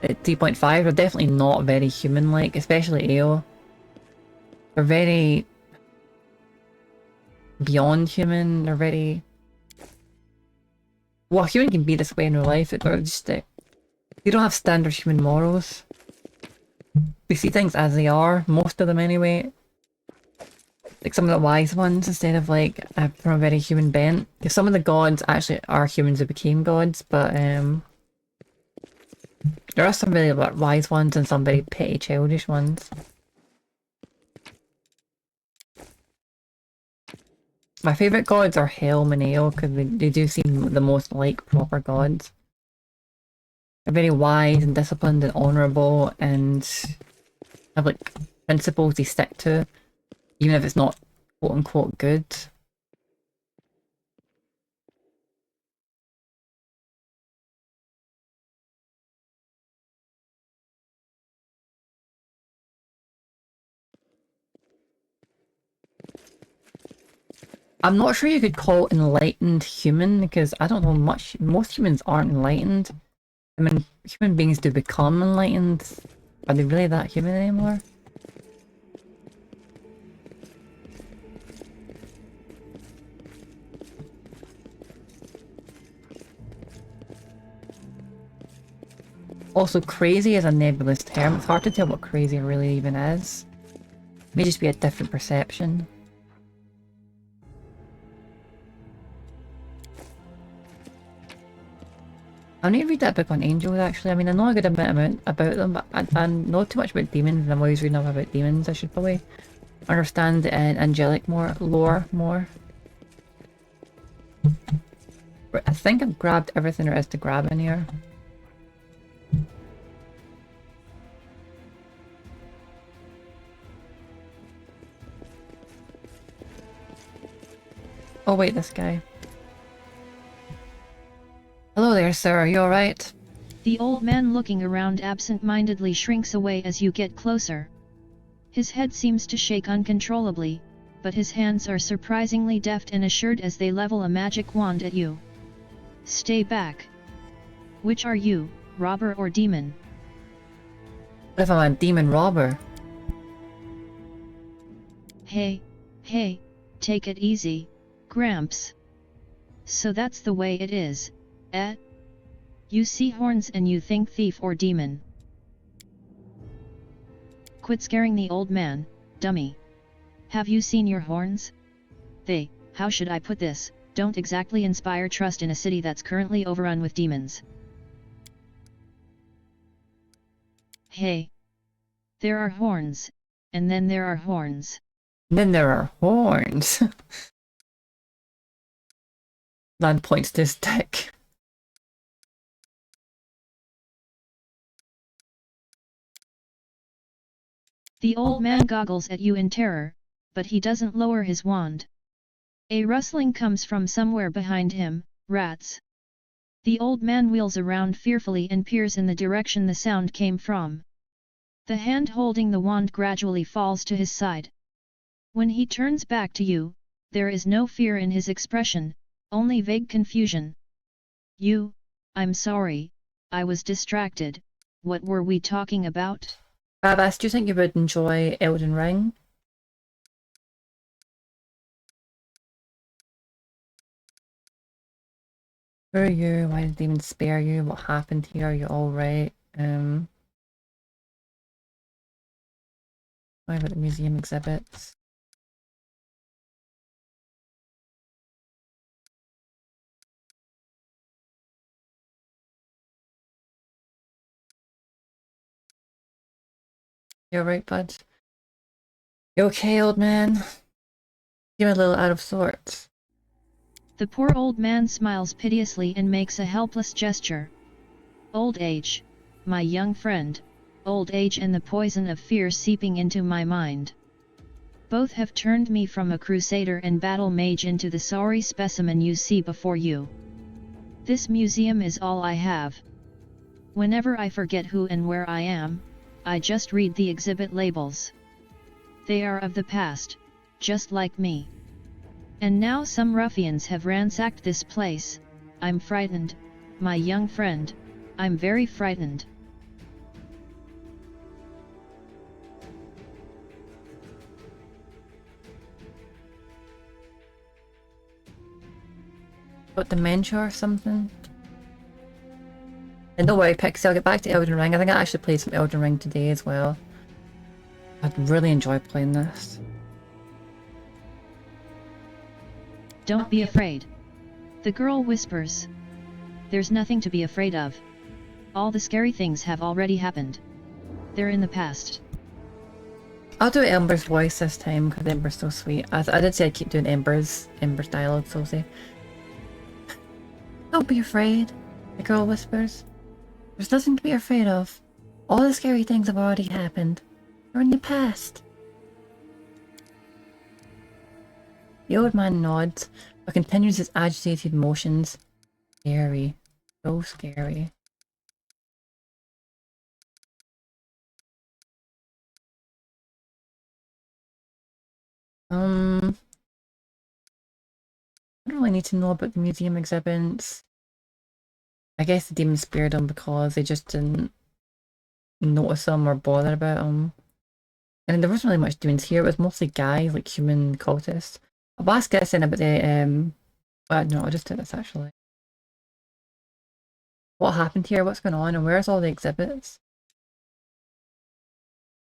at 3.5. They're definitely not very human-like, especially AO. They're very beyond human. They're very, well, a human can be this way in real life. They're just they don't have standard human morals. We see things as they are, most of them anyway. Like some of the wise ones, instead of like from a very human bent. Because some of the gods actually are humans who became gods, but there are some really like, wise ones and some very petty, childish ones. My favourite gods are Helm and Ale, because they do seem the most like proper gods. They're very wise and disciplined and honourable and have like principles they stick to. Even if it's not quote-unquote good. I'm not sure you could call enlightened human, because I don't know much. Most humans aren't enlightened. I mean, human beings do become enlightened. Are they really that human anymore? Also, crazy is a nebulous term. It's hard to tell what crazy really even is. May just be a different perception. I need to read that book on angels actually. I mean, I know a good amount about them, but I know too much about demons, and I'm always reading up about demons. I should probably understand the angelic lore more. Right, I think I've grabbed everything there is to grab in here. Oh wait, this guy. Hello there, sir. Are you alright? The old man looking around absent-mindedly shrinks away as you get closer. His head seems to shake uncontrollably, but his hands are surprisingly deft and assured as they level a magic wand at you. Stay back. Which are you, robber or demon? What if I'm a demon robber? Hey, take it easy, Gramps. So that's the way it is, eh? You see horns and you think thief or demon. Quit scaring the old man, dummy. Have you seen your horns? They, how should I put this, don't exactly inspire trust in a city that's currently overrun with demons. Hey. There are horns, and then there are horns. Then there are horns. Man points to his dick. The old man goggles at you in terror, but he doesn't lower his wand. A rustling comes from somewhere behind him. Rats. The old man wheels around fearfully and peers in the direction the sound came from. The hand holding the wand gradually falls to his side. When he turns back to you, there is no fear in his expression, only vague confusion. I'm sorry, I was distracted. What were we talking about? Babas, do you think you would enjoy Elden Ring? Who are you? Why did they even spare you? What happened here? Are you alright? Why about the museum exhibits? You alright, bud? You okay, old man? You're a little out of sorts. The poor old man smiles piteously and makes a helpless gesture. Old age, my young friend, old age and the poison of fear seeping into my mind. Both have turned me from a crusader and battle mage into the sorry specimen you see before you. This museum is all I have. Whenever I forget who and where I am, I just read the exhibit labels. They are of the past, just like me. And now some ruffians have ransacked this place. I'm frightened, my young friend, I'm very frightened. What, dementia or something? And don't worry, Pixie, I'll get back to Elden Ring. I think I actually played some Elden Ring today as well. I'd really enjoy playing this. Don't be afraid. The girl whispers. There's nothing to be afraid of. All the scary things have already happened. They're in the past. I'll do Ember's voice this time because Ember's so sweet. I did say I'd keep doing Ember's dialogue, so I'll say, don't be afraid, the girl whispers. There's nothing to be afraid of. All the scary things have already happened. They're in the past. The old man nods, but continues his agitated motions. Scary. So scary. I don't really need to know about the museum exhibits. I guess the demons spared them because they just didn't notice them or bother about them. And there wasn't really much demons here, it was mostly guys, like human cultists. I'll ask Guessing about the, well, no, I'll just do this actually. What happened here, what's going on, and where's all the exhibits?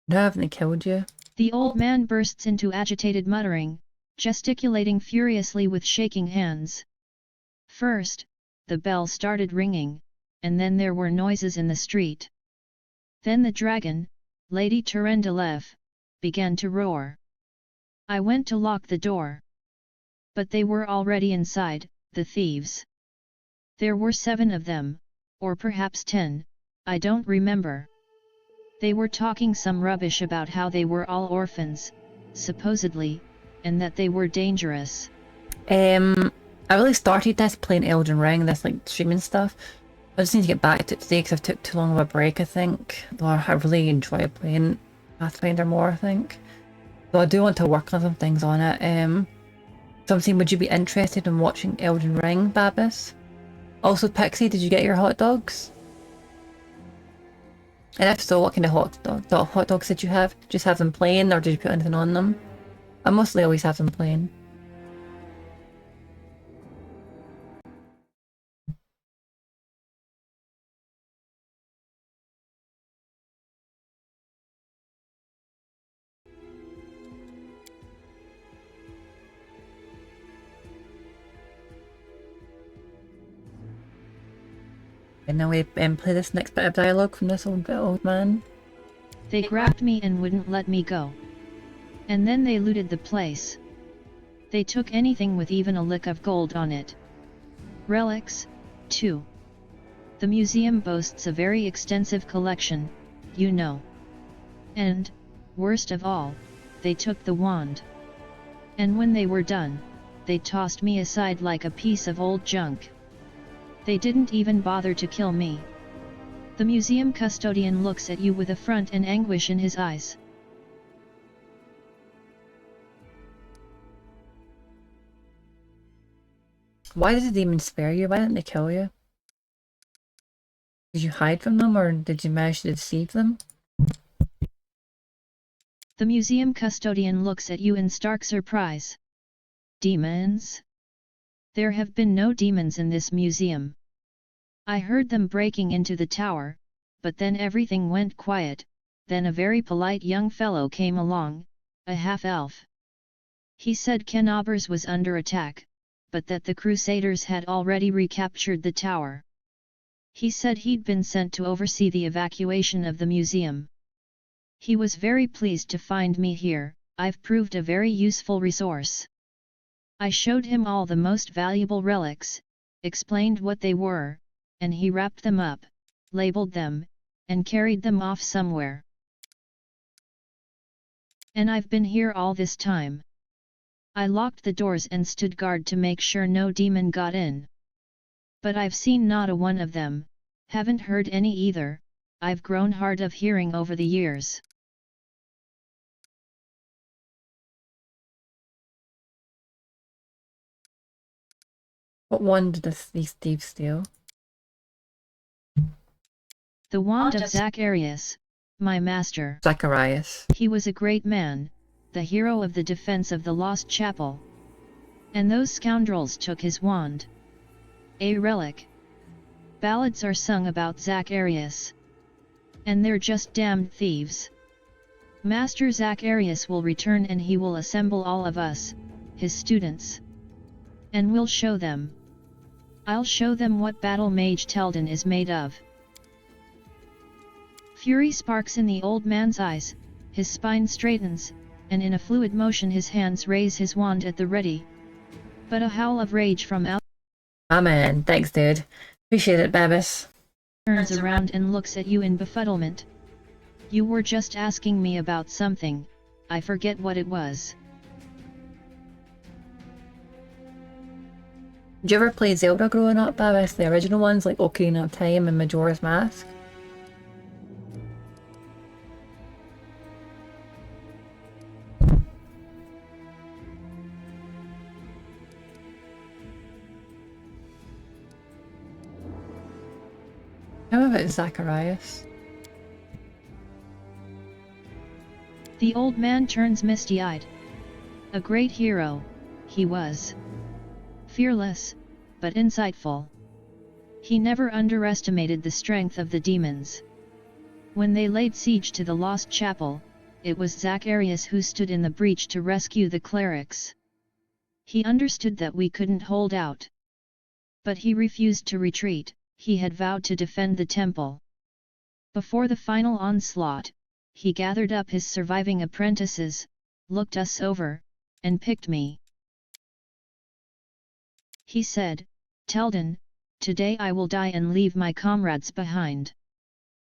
No, haven't they killed you? The old man bursts into agitated muttering, gesticulating furiously with shaking hands. First, the bell started ringing, and then there were noises in the street. Then the dragon, Lady Terendelev, began to roar. I went to lock the door. But they were already inside, the thieves. There were 7 of them, or perhaps 10, I don't remember. They were talking some rubbish about how they were all orphans, supposedly, and that they were dangerous. I really started this playing Elden Ring, this like streaming stuff. I just need to get back to it today because I've took too long of a break, I think. Though I really enjoy playing Pathfinder more, I think. So I do want to work on some things on it. So I'm saying, would you be interested in watching Elden Ring, Babis? Also, Pixie, did you get your hot dogs? And if so, what kind of hot dogs did you have? Just have them plain, or did you put anything on them? I mostly always have them plain. And now we play this next bit of dialogue from this old man. They grabbed me and wouldn't let me go. And then they looted the place. They took anything with even a lick of gold on it. Relics, too. The museum boasts a very extensive collection, you know. And, worst of all, they took the wand. And when they were done, they tossed me aside like a piece of old junk. They didn't even bother to kill me. The museum custodian looks at you with affront and anguish in his eyes. Why did the demons spare you? Why didn't they kill you? Did you hide from them, or did you manage to deceive them? The museum custodian looks at you in stark surprise. Demons? There have been no demons in this museum. I heard them breaking into the tower, but then everything went quiet. Then a very polite young fellow came along, a half-elf. He said Kenabers was under attack, but that the Crusaders had already recaptured the tower. He said he'd been sent to oversee the evacuation of the museum. He was very pleased to find me here. I've proved a very useful resource. I showed him all the most valuable relics, explained what they were, and he wrapped them up, labeled them, and carried them off somewhere. And I've been here all this time. I locked the doors and stood guard to make sure no demon got in. But I've seen not a one of them, haven't heard any either. I've grown hard of hearing over the years. What wand did these thieves steal? The wand of Zacharias, my master. Zacharias. He was a great man, the hero of the defense of the lost chapel. And those scoundrels took his wand. A relic. Ballads are sung about Zacharias. And they're just damned thieves. Master Zacharias will return and he will assemble all of us, his students. And we'll show them. I'll show them what Battle Mage Telden is made of. Fury sparks in the old man's eyes, his spine straightens, and in a fluid motion his hands raise his wand at the ready. But a howl of rage from out Amen. Thanks, dude. Appreciate it, Babis. turns around and looks at you in befuddlement. You were just asking me about something, I forget what it was. Did you ever play Zelda growing up, Babis? The original ones, like Ocarina of Time and Majora's Mask? How about Zacharias? The old man turns misty-eyed. A great hero, he was. Fearless, but insightful. He never underestimated the strength of the demons. When they laid siege to the lost chapel, it was Zacharias who stood in the breach to rescue the clerics. He understood that we couldn't hold out. But he refused to retreat, he had vowed to defend the temple. Before the final onslaught, he gathered up his surviving apprentices, looked us over, and picked me. He said, "Telden, today I will die and leave my comrades behind.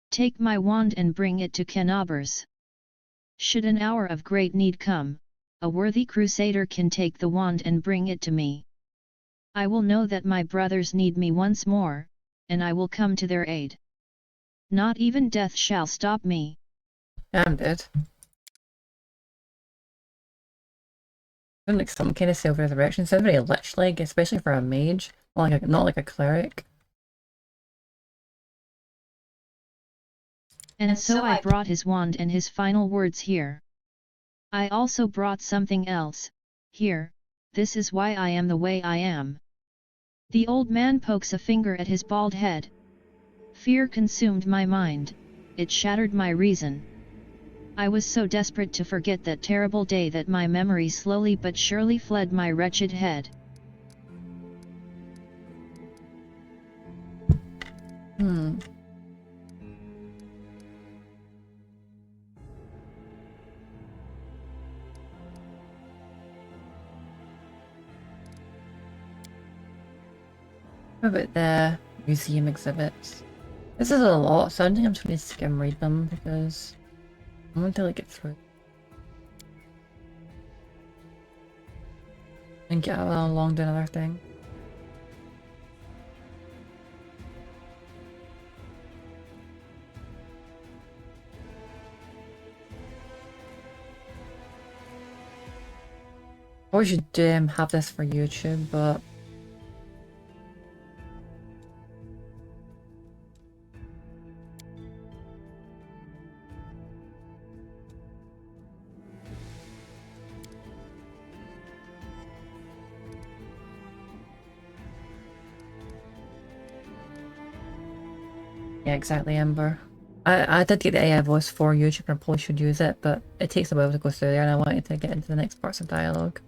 Take my wand and bring it to Kenabers. Should an hour of great need come, a worthy crusader can take the wand and bring it to me. I will know that my brothers need me once more, and I will come to their aid. Not even death shall stop me." I'm dead. Sounds like some kind of self-resurrection. Sounds very lich-like, especially for a mage. Not like a cleric. And so I brought his wand and his final words here. I also brought something else, here, this is why I am the way I am. The old man pokes a finger at his bald head. Fear consumed my mind, it shattered my reason. I was so desperate to forget that terrible day that my memory slowly but surely fled my wretched head. What about the museum exhibits? This is a lot, so I think I'm just going to skim read them because I want to like get through and get along to another thing. Or we should have this for YouTube, but yeah, exactly, Ember. I did get the AI voice for YouTube and I probably should use it, but it takes a while to go through there and I wanted to get into the next parts of dialogue.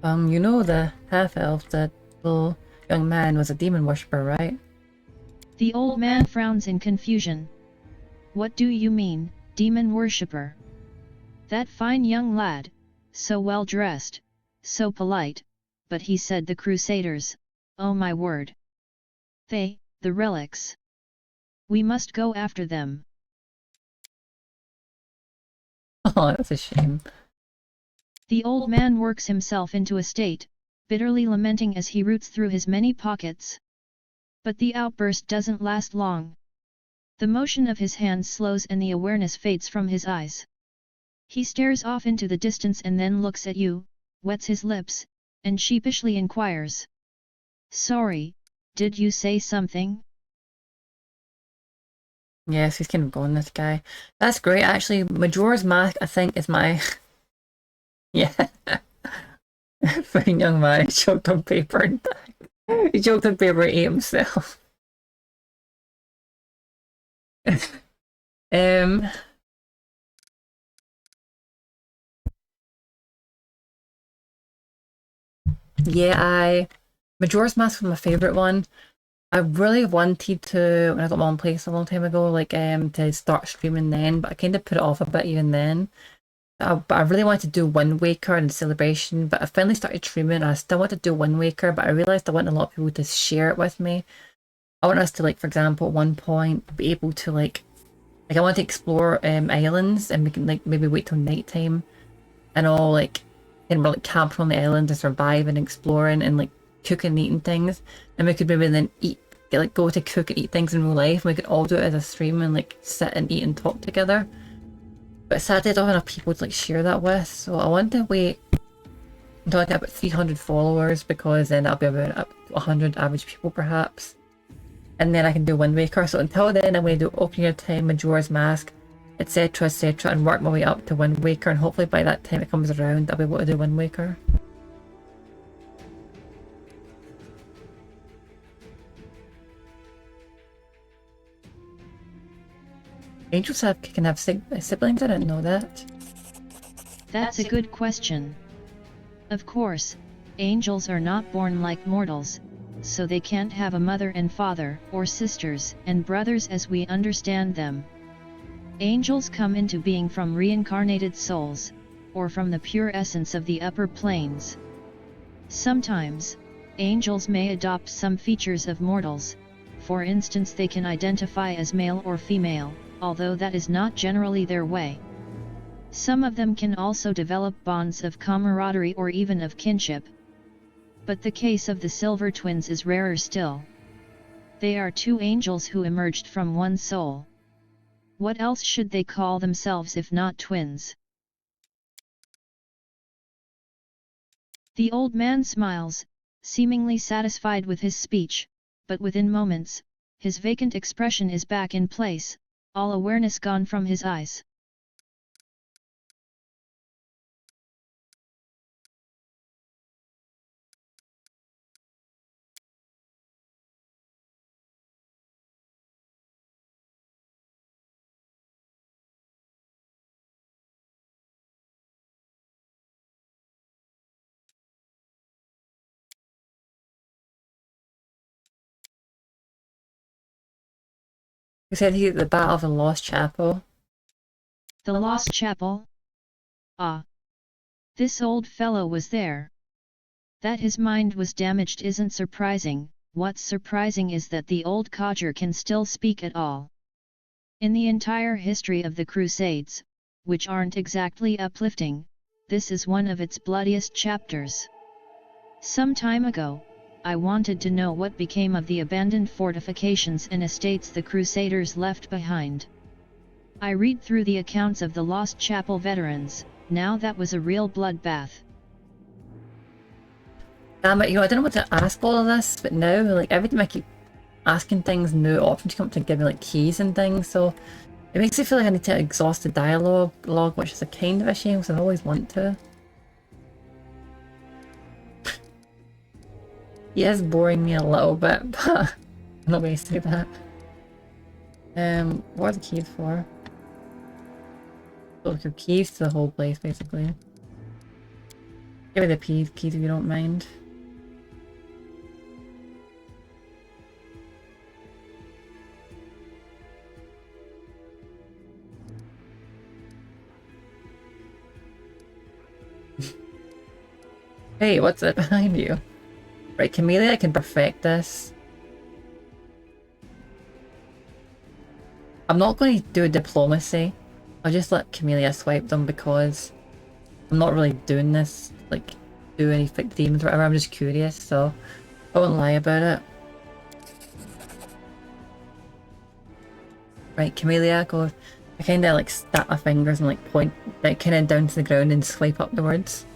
You know the half-elf, the little young man was a demon worshipper, right? The old man frowns in confusion. What do you mean, demon worshipper? That fine young lad, so well dressed, so polite, but he said the Crusaders, oh my word. The relics. We must go after them. Oh, that's a shame. The old man works himself into a state, bitterly lamenting as he roots through his many pockets. But the outburst doesn't last long. The motion of his hands slows and the awareness fades from his eyes. He stares off into the distance and then looks at you, wets his lips, and sheepishly inquires. Sorry, did you say something? Yes, he's kind of gone, this guy. That's great, actually. Majora's Mask, I think, is my... Yeah. Fine young man, he choked on paper and died. He choked on paper and ate himself. Yeah, Majora's Mask was my favourite one. I really wanted to, when I got my own place a long time ago, like to start streaming then, but I kind of put it off a bit even then. But I really wanted to do Wind Waker and Celebration, but I finally started streaming and I still want to do Wind Waker, but I realised I want a lot of people to share it with me. I want us to, like, for example, at one point, be able to, like I want to explore islands and we can, like, maybe wait till nighttime and all, like, and we're, like, camping on the island and surviving and exploring and, like, cooking and eating things. And we could maybe then go to cook and eat things in real life. And we could all do it as a stream and, like, sit and eat and talk together. But sadly, I don't have enough people to, like, share that with. So I want to wait until I get about 300 followers, because then that'll be about up to 100 average people perhaps. And then I can do Wind Waker. So until then, I'm going to do Ocarina of Time, Majora's Mask, etc, and work my way up to Wind Waker. And hopefully by that time it comes around, I'll be able to do Wind Waker. Angels can have siblings? I didn't know that. That's a good question. Of course, Angels are not born like mortals, so they can't have a mother and father, or sisters and brothers as we understand them. Angels come into being from reincarnated souls, or from the pure essence of the upper planes. Sometimes, angels may adopt some features of mortals. For instance, they can identify as male or female, although that is not generally their way. Some of them can also develop bonds of camaraderie or even of kinship. But the case of the Silver Twins is rarer still. They are two angels who emerged from one soul. What else should they call themselves if not twins? The old man smiles, seemingly satisfied with his speech, but within moments, his vacant expression is back in place, all awareness gone from his eyes. We said he at the Battle of the Lost Chapel. The Lost Chapel? Ah! This old fellow was there. That his mind was damaged isn't surprising. What's surprising is that the old codger can still speak at all. In the entire history of the Crusades, which aren't exactly uplifting, this is one of its bloodiest chapters. Some time ago, I wanted to know what became of the abandoned fortifications and estates the Crusaders left behind. I read through the accounts of the Lost Chapel veterans. Now that was a real bloodbath. Damn it, I don't know what to ask all of this, but now, like, every time I keep asking things, new options come up to give me, like, keys and things, so it makes me feel like I need to exhaust the dialogue log, which is a kind of a shame, because I always want to. He is boring me a little bit, but I'm not going to say that. What are the keys for? So, the keys to the whole place, basically. Give me the keys if you don't mind. Hey, what's it behind you? Right, Camellia can perfect this. I'm not going to do a diplomacy. I'll just let Camellia swipe them because I'm not really doing this, like, do any fake demons or whatever. I'm just curious, so I won't lie about it. Right, Camellia, go. I kind of like snap my fingers and like point, like kind of down to the ground and swipe up the words.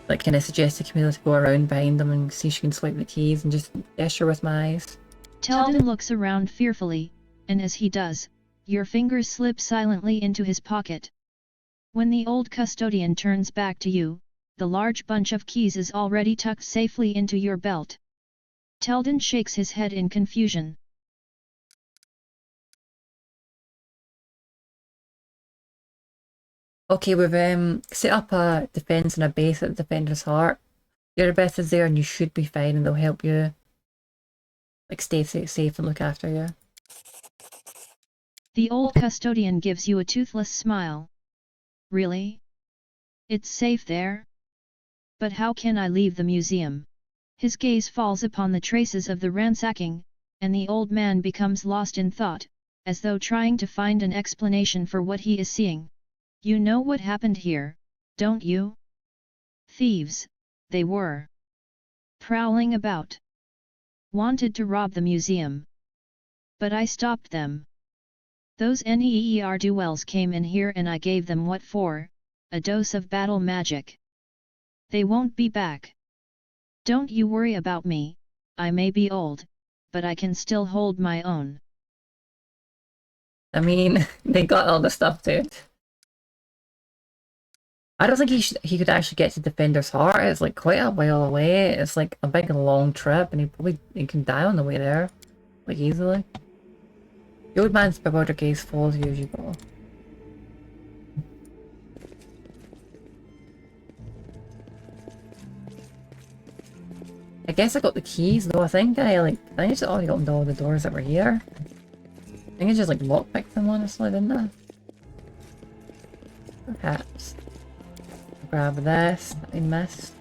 Like, kind of suggest to Camellia to go around behind them and see if she can swipe the keys and just gesture with my eyes. Teldon looks around fearfully, and as he does, your fingers slip silently into his pocket. When the old custodian turns back to you, the large bunch of keys is already tucked safely into your belt. Teldon shakes his head in confusion. Okay, we've set up a defense and a base at the Defender's Heart. Your best is there and you should be fine and they'll help you like stay safe and look after you. The old custodian gives you a toothless smile. Really? It's safe there? But how can I leave the museum? His gaze falls upon the traces of the ransacking, and the old man becomes lost in thought, as though trying to find an explanation for what he is seeing. You know what happened here, don't you? Thieves, they were. Prowling about. Wanted to rob the museum. But I stopped them. Those ne'er-do-wells came in here and I gave them what for, a dose of battle magic. They won't be back. Don't you worry about me, I may be old, but I can still hold my own. I mean, they got all the stuff, dude. I don't think he could actually get to Defender's Heart. It's like quite a while away. It's like a big long trip and he can die on the way there. Like easily. The old man's bewildered gaze follows you as you go. I guess I got the keys though. I think I just already opened all the doors that were here. I think I just like lockpicked them honestly, didn't I? Perhaps. Grab this that we missed.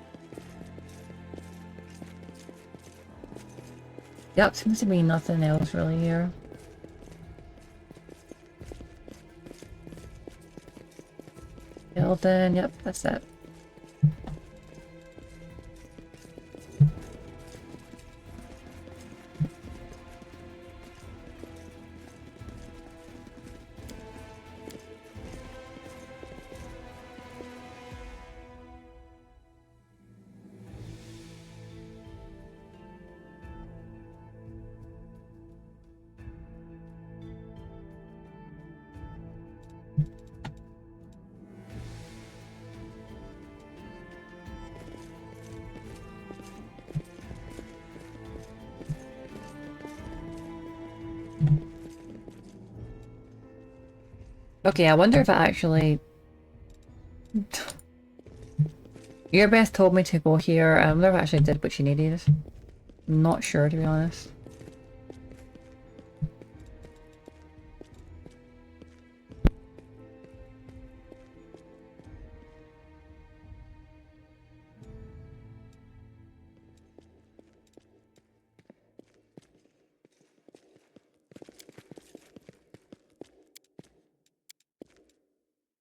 Yep, seems to be nothing else really here. Building, yep, that's it. Okay, I wonder if I actually... Your best told me to go here. I wonder if I actually did what she needed. I'm not sure, to be honest.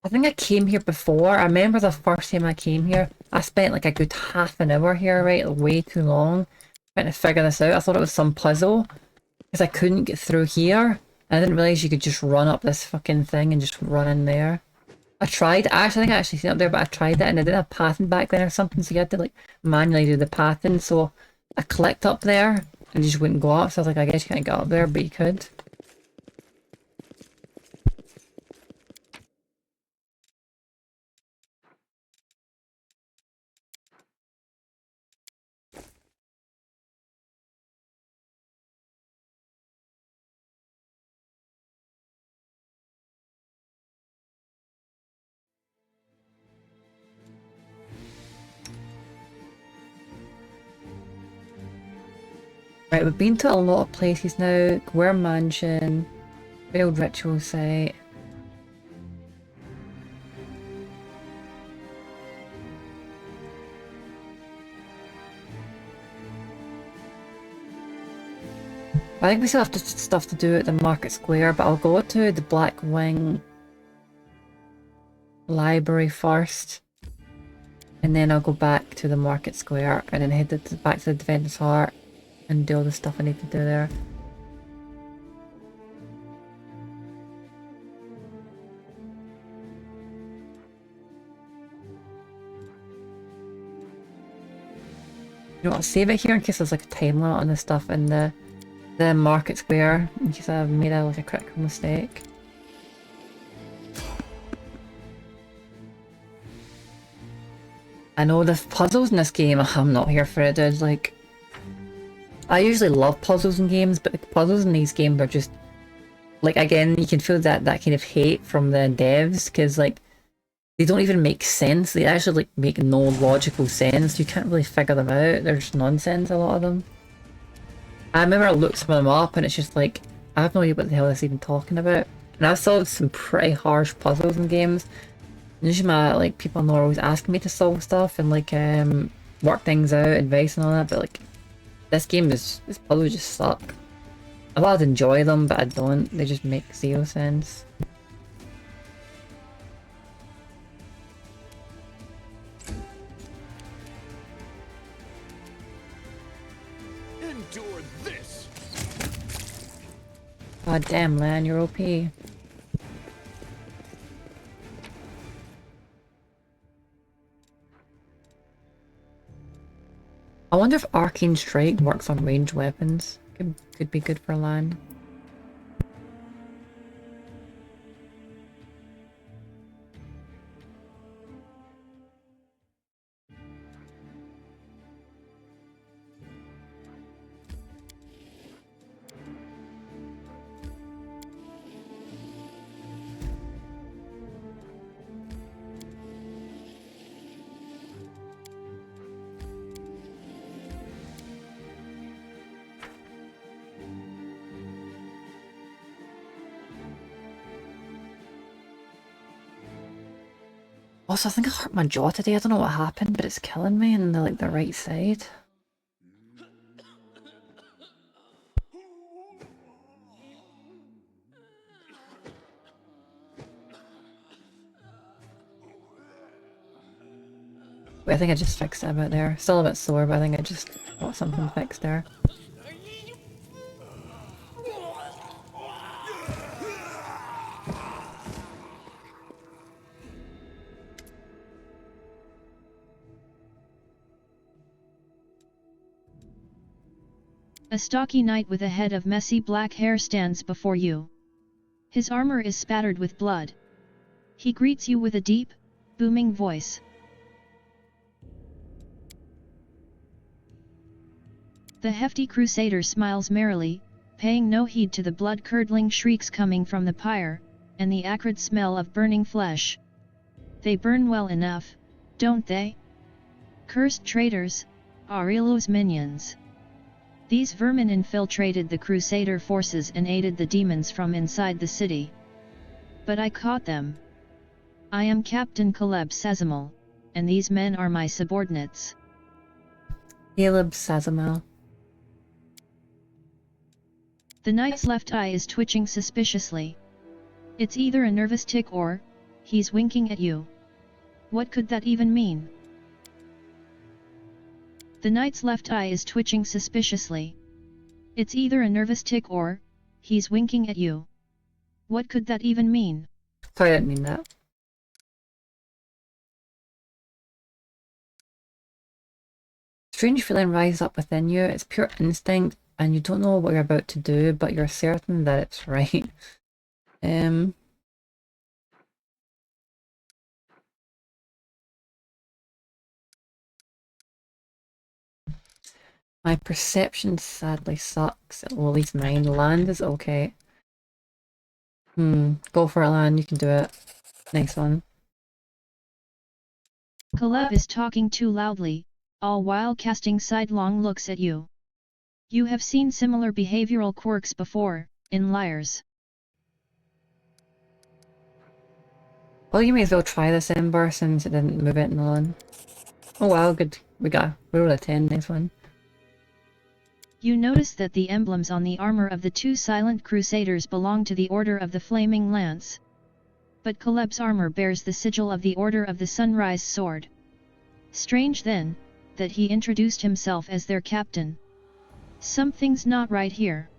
I think I came here before. I remember the first time I came here, I spent like a good half an hour here, right? Way too long trying to figure this out. I thought it was some puzzle because I couldn't get through here. And I didn't realize you could just run up this fucking thing and just run in there. I tried, actually, I think I actually seen it up there, but I tried it and I didn't have pathing back then or something, so you had to like manually do the pathing. So I clicked up there and you just wouldn't go up. So I was like, I guess you can't get up there, but you could. Right, we've been to a lot of places now. Gwere Mansion, Failed Ritual Site. I think we still have stuff to do at the Market Square, but I'll go to the Black Wing Library first. And then I'll go back to the Market Square and then head back to the Defender's Heart and do all the stuff I need to do there. You know what, I'll save it here in case there's like a time limit on this stuff in the Market Square, in case I've made like a critical mistake. I know the puzzles in this game, I'm not here for it, dude. Like, I usually love puzzles in games, but the puzzles in these games are just, like, again, you can feel that kind of hate from the devs, because, like, they don't even make sense. They actually, like, make no logical sense. You can't really figure them out. There's nonsense, a lot of them. I remember I looked some of them up, and it's just like, I have no idea what the hell this is even talking about. And I've solved some pretty harsh puzzles in games. Usually my, like, people I know are always asking me to solve stuff and, like, work things out, advice and all that, but, like, this puzzles just suck. I thought I'd enjoy them, but I don't. They just make zero sense. Endure this. God damn, Lan, you're OP. I wonder if Arcane Strike works on ranged weapons. Could be good for Lan. Also, I think I hurt my jaw today. I don't know what happened, but it's killing me in the right side. Wait, I think I just fixed it about there. Still a bit sore, but I think I just got something fixed there. A stocky knight with a head of messy black hair stands before you. His armor is spattered with blood. He greets you with a deep, booming voice. The hefty crusader smiles merrily, paying no heed to the blood-curdling shrieks coming from the pyre, and the acrid smell of burning flesh. They burn well enough, don't they? Cursed traitors, Aurelio's minions. These vermin infiltrated the crusader forces and aided the demons from inside the city. But I caught them. I am Captain Caleb Sazamal, and these men are my subordinates. Caleb Sazamal. The knight's left eye is twitching suspiciously. It's either a nervous tic or, he's winking at you. What could that even mean? The knight's left eye is twitching suspiciously. It's either a nervous tic or, he's winking at you. What could that even mean? Sorry, I didn't mean that. Strange feeling rises up within you. It's pure instinct, and you don't know what you're about to do, but you're certain that it's right. My perception sadly sucks. Well, at least mine. Land is okay. Go for it, Land. You can do it. Next one. Caleb is talking too loudly, all while casting sidelong looks at you. You have seen similar behavioral quirks before, in liars. Well, you may as well try this Ember since it didn't move it in the land. Oh wow, good. We rolled a 10. Next one. You notice that the emblems on the armor of the two silent crusaders belong to the Order of the Flaming Lance. But Caleb's armor bears the sigil of the Order of the Sunrise Sword. Strange then, that he introduced himself as their captain. Something's not right here.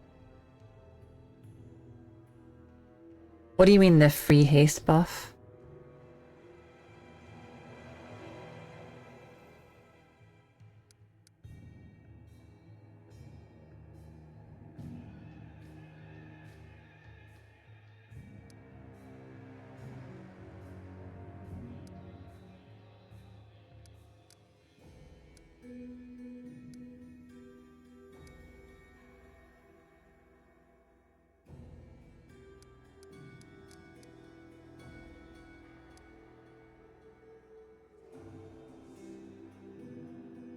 What do you mean the free haste buff?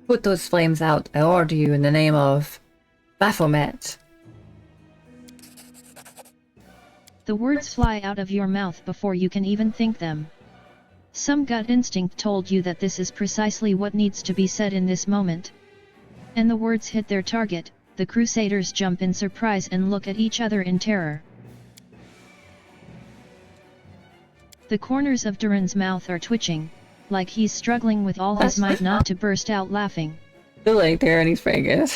Put those flames out, I order you in the name of Baphomet. The words fly out of your mouth before you can even think them. Some gut instinct told you that this is precisely what needs to be said in this moment. And the words hit their target. The crusaders jump in surprise and look at each other in terror. The corners of Duran's mouth are twitching, like he's struggling with all his might not to burst out laughing. I feel like Darren, he's pretty good.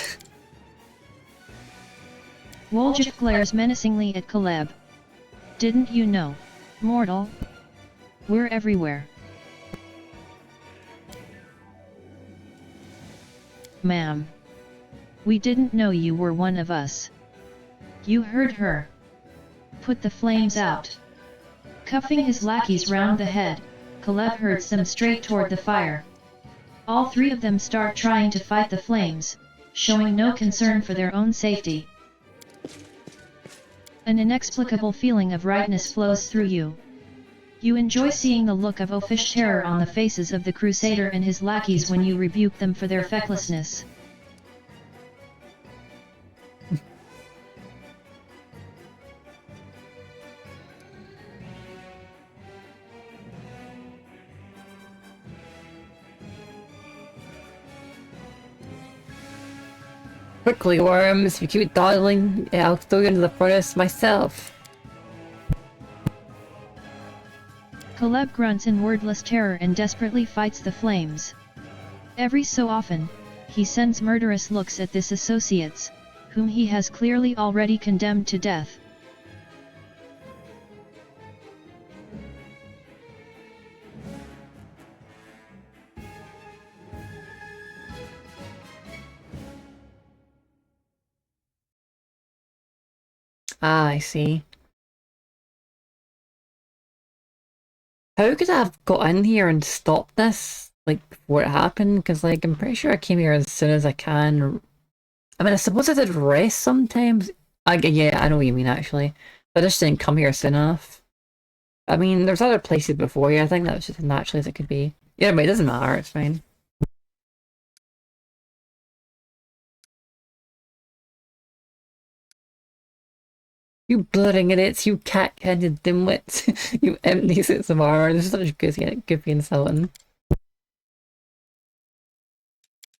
Woljik glares menacingly at Caleb. Didn't you know, mortal? We're everywhere. Ma'am. We didn't know you were one of us. You heard her. Put the flames out. Cuffing his lackeys round the head, Caleb herds them straight toward the fire. All three of them start trying to fight the flames, showing no concern for their own safety. An inexplicable feeling of rightness flows through you. You enjoy seeing the look of oafish terror on the faces of the crusader and his lackeys when you rebuke them for their fecklessness. Quickly, worms, if you keep dawdling, I'll throw you into the furnace myself. Caleb grunts in wordless terror and desperately fights the flames. Every so often, he sends murderous looks at his associates, whom he has clearly already condemned to death. Ah, I see. How could I have got in here and stopped this, like, before it happened? Because, like, I'm pretty sure I came here as soon as I can. I mean, I suppose I did rest sometimes. Yeah, I know what you mean, actually. I just didn't come here soon enough. I mean, there's other places before you. I think that was just as naturally as it could be. Yeah, but it doesn't matter. It's fine. You blooding idiots, you cat-headed dimwits, you empty suits of armor. This is such goofy insulting.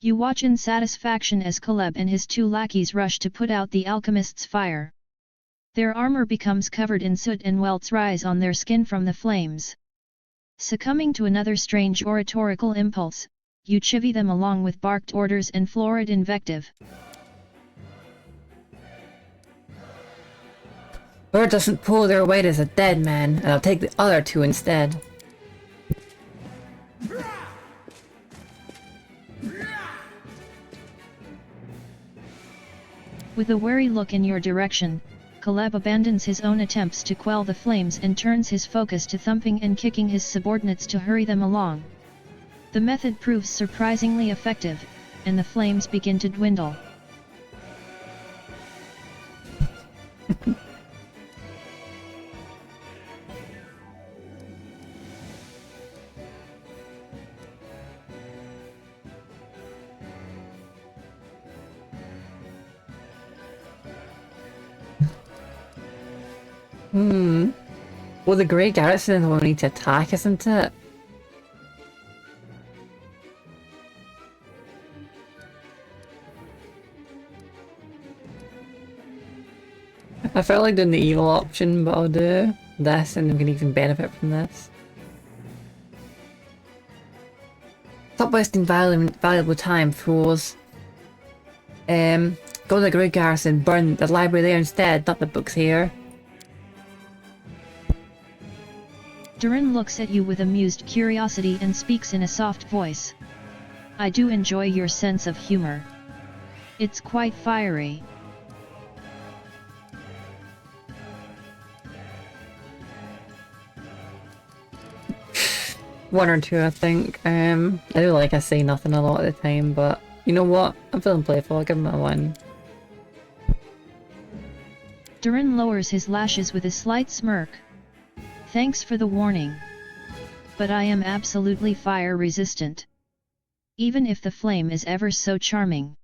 You watch in satisfaction as Caleb and his two lackeys rush to put out the alchemist's fire. Their armor becomes covered in soot and welts rise on their skin from the flames. Succumbing to another strange oratorical impulse, you chivvy them along with barked orders and florid invective. Bird doesn't pull their weight as a dead man, and I'll take the other two instead. With a wary look in your direction, Caleb abandons his own attempts to quell the flames and turns his focus to thumping and kicking his subordinates to hurry them along. The method proves surprisingly effective, and the flames begin to dwindle. Well, the Grey Garrison will need to attack, isn't it? I felt like doing the evil option, but I'll do this and we can even benefit from this. Stop wasting valuable time, fools. Go to the Grey Garrison, burn the library there instead, not the books here. Durin looks at you with amused curiosity and speaks in a soft voice. I do enjoy your sense of humor. It's quite fiery. One or two, I think. I do like I say nothing a lot of the time, but you know what? I'm feeling playful. I'll give him a 1. Durin lowers his lashes with a slight smirk. Thanks for the warning. But I am absolutely fire resistant. Even if the flame is ever so charming.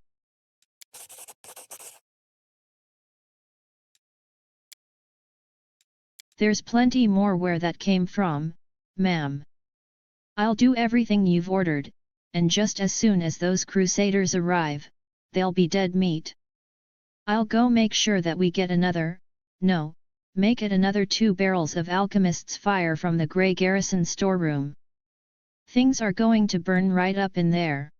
There's plenty more where that came from, ma'am. I'll do everything you've ordered, and just as soon as those crusaders arrive, they'll be dead meat. I'll go make sure that we get make it another 2 barrels of alchemist's fire from the Grey Garrison storeroom. Things are going to burn right up in there.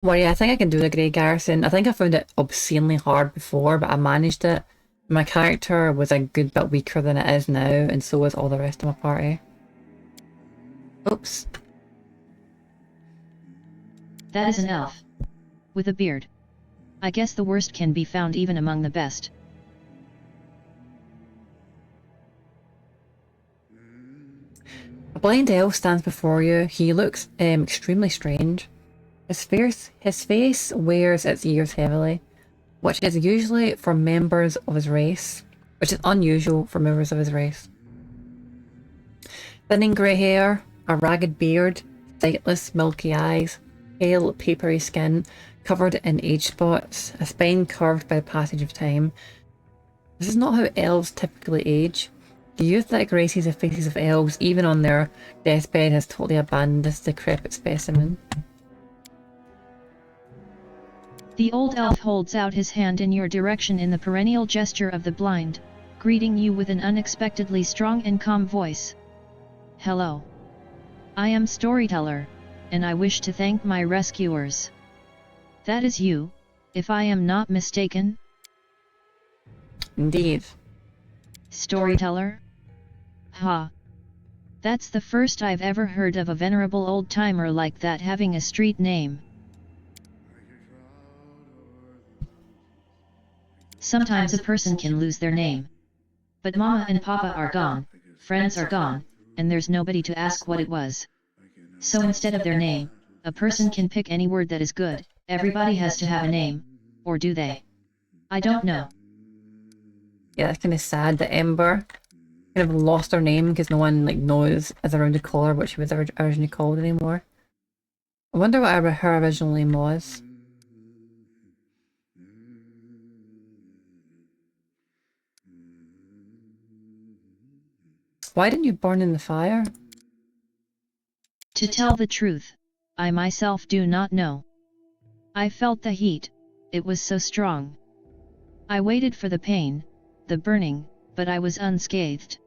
Well, yeah, I think I can do the Grey Garrison. I think I found it obscenely hard before, but I managed it. My character was a good bit weaker than it is now, and so was all the rest of my party. Oops. That is an elf. With a beard. I guess the worst can be found even among the best. A blind elf stands before you. He looks extremely strange. His face wears its ears heavily, which is usually for members of his race, which is unusual for members of his race. Thinning grey hair, a ragged beard, sightless milky eyes, pale papery skin covered in age spots, a spine curved by the passage of time. This is not how elves typically age. The youth that graces the faces of elves, even on their deathbed, has totally abandoned this decrepit specimen. The old elf holds out his hand in your direction in the perennial gesture of the blind, greeting you with an unexpectedly strong and calm voice. Hello. I am Storyteller, and I wish to thank my rescuers. That is you, if I am not mistaken? Indeed. Storyteller? Ha. That's the first I've ever heard of a venerable old-timer like that having a street name. Sometimes a person can lose their name. But Mama and Papa are gone, friends are gone, and there's nobody to ask what it was. So instead of their name, a person can pick any word that is good. Everybody has to have a name, or do they? I don't know. Yeah, that's kind of sad that Ember kind of lost her name because no one like knows as around the collar what she was originally called anymore. I wonder what her original name was. Why didn't you burn in the fire? To tell the truth, I myself do not know. I felt the heat, it was so strong. I waited for the pain, the burning, but I was unscathed.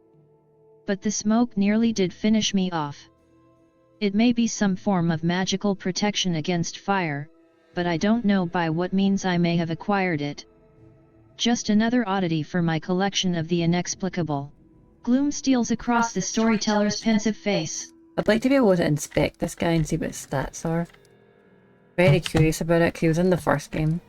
But the smoke nearly did finish me off. It may be some form of magical protection against fire, but I don't know by what means I may have acquired it. Just another oddity for my collection of the inexplicable. Gloom steals across the storyteller's pensive face. I'd like to be able to inspect this guy and see what his stats are. Very curious about it because he was in the first game.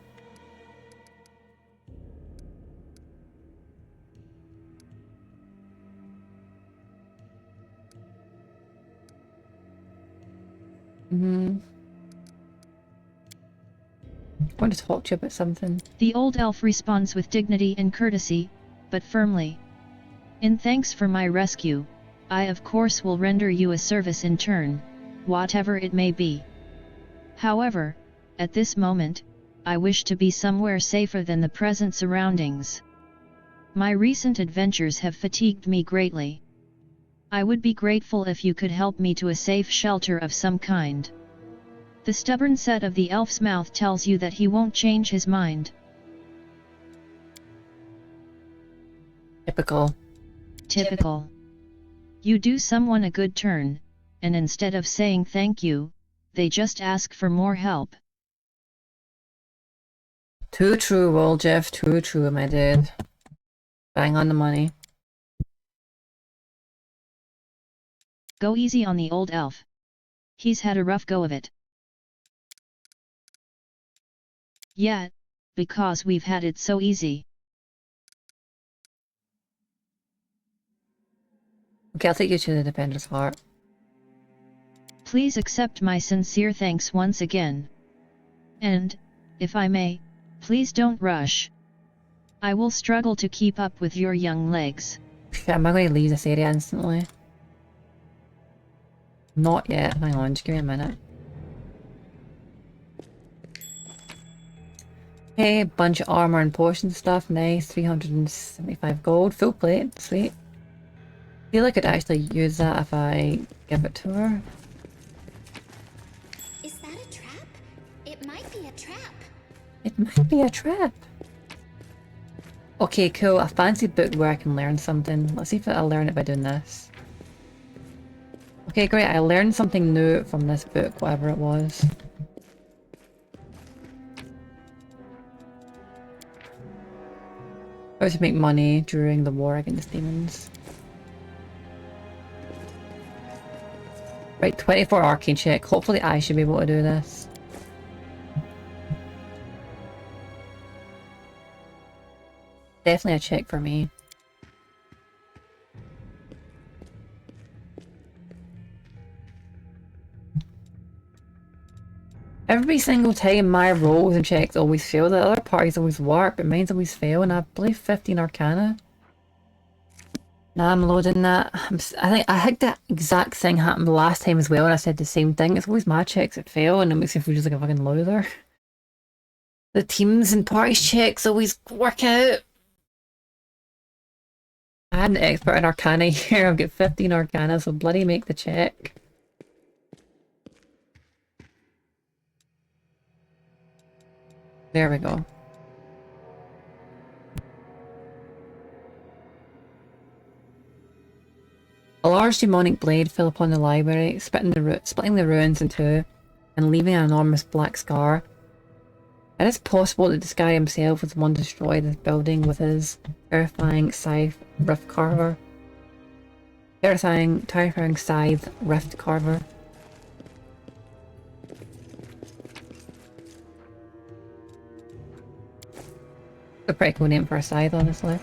I want to talk to you about something. The old elf responds with dignity and courtesy, but firmly. In thanks for my rescue, I of course will render you a service in turn, whatever it may be. However, at this moment, I wish to be somewhere safer than the present surroundings. My recent adventures have fatigued me greatly. I would be grateful if you could help me to a safe shelter of some kind. The stubborn set of the elf's mouth tells you that he won't change his mind. Typical. Typical. You do someone a good turn, and instead of saying thank you, they just ask for more help. Too true, well, Jeff, too true, my dude. Bang on the money. Go easy on the old elf. He's had a rough go of it. Yeah, because we've had it so easy. Okay, I'll take you to the Defender's Heart. Please accept my sincere thanks once again. And, if I may, please don't rush. I will struggle to keep up with your young legs. Shit, am I going to leave this area instantly? Not yet. Hang on, just give me a minute. Okay, bunch of armor and potion stuff. Nice. 375 gold. Full plate. Sweet. Feel like I could actually use that if I give it to her. Is that a trap? It might be a trap. It might be a trap. Okay, cool. A fancy book where I can learn something. Let's see if I'll learn it by doing this. Okay, great. I learned something new from this book, whatever it was. How to make money during the war against demons. Right, 24 arcane check. Hopefully I should be able to do this. Definitely a check for me. Every single time my rolls and checks always fail, the other parties always work, but mine's always fail, and I believe 15 Arcana. Now I'm loading that. I think that exact thing happened the last time as well, and I said the same thing. It's always my checks that fail, and it makes me feel just like a fucking loser. The teams and parties checks always work out. I had an expert in Arcana here. I've got 15 Arcana, so bloody make the check. There we go. A large demonic blade fell upon the library, splitting the ruins in two, and leaving an enormous black scar. It is possible that this guy himself was the one to destroy this building with his terrifying scythe rift carver. Terrifying scythe rift carver. A pretty cool name for a scythe, honestly.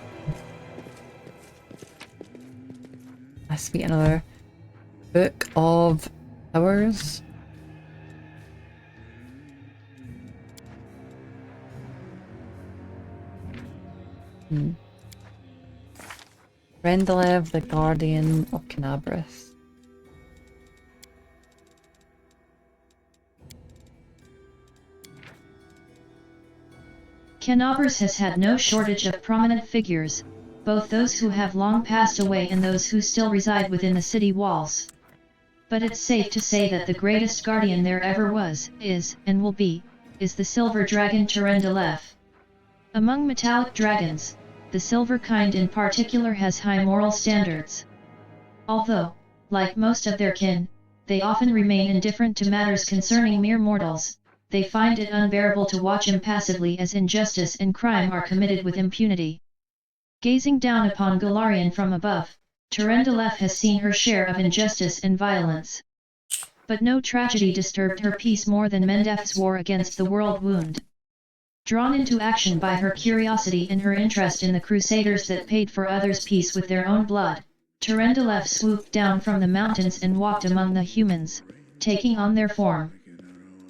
Has to be another book of hours. Rendelev, the Guardian of Canabris. Canabris has had no shortage of prominent figures, both those who have long passed away and those who still reside within the city walls. But it's safe to say that the greatest guardian there ever was, is, and will be, is the silver dragon Terendelev. Among metallic dragons, the silver kind in particular has high moral standards. Although, like most of their kin, they often remain indifferent to matters concerning mere mortals, they find it unbearable to watch impassively as injustice and crime are committed with impunity. Gazing down upon Golarion from above, Terendelev has seen her share of injustice and violence. But no tragedy disturbed her peace more than Mendef's war against the world wound. Drawn into action by her curiosity and her interest in the crusaders that paid for others' peace with their own blood, Terendelev swooped down from the mountains and walked among the humans, taking on their form.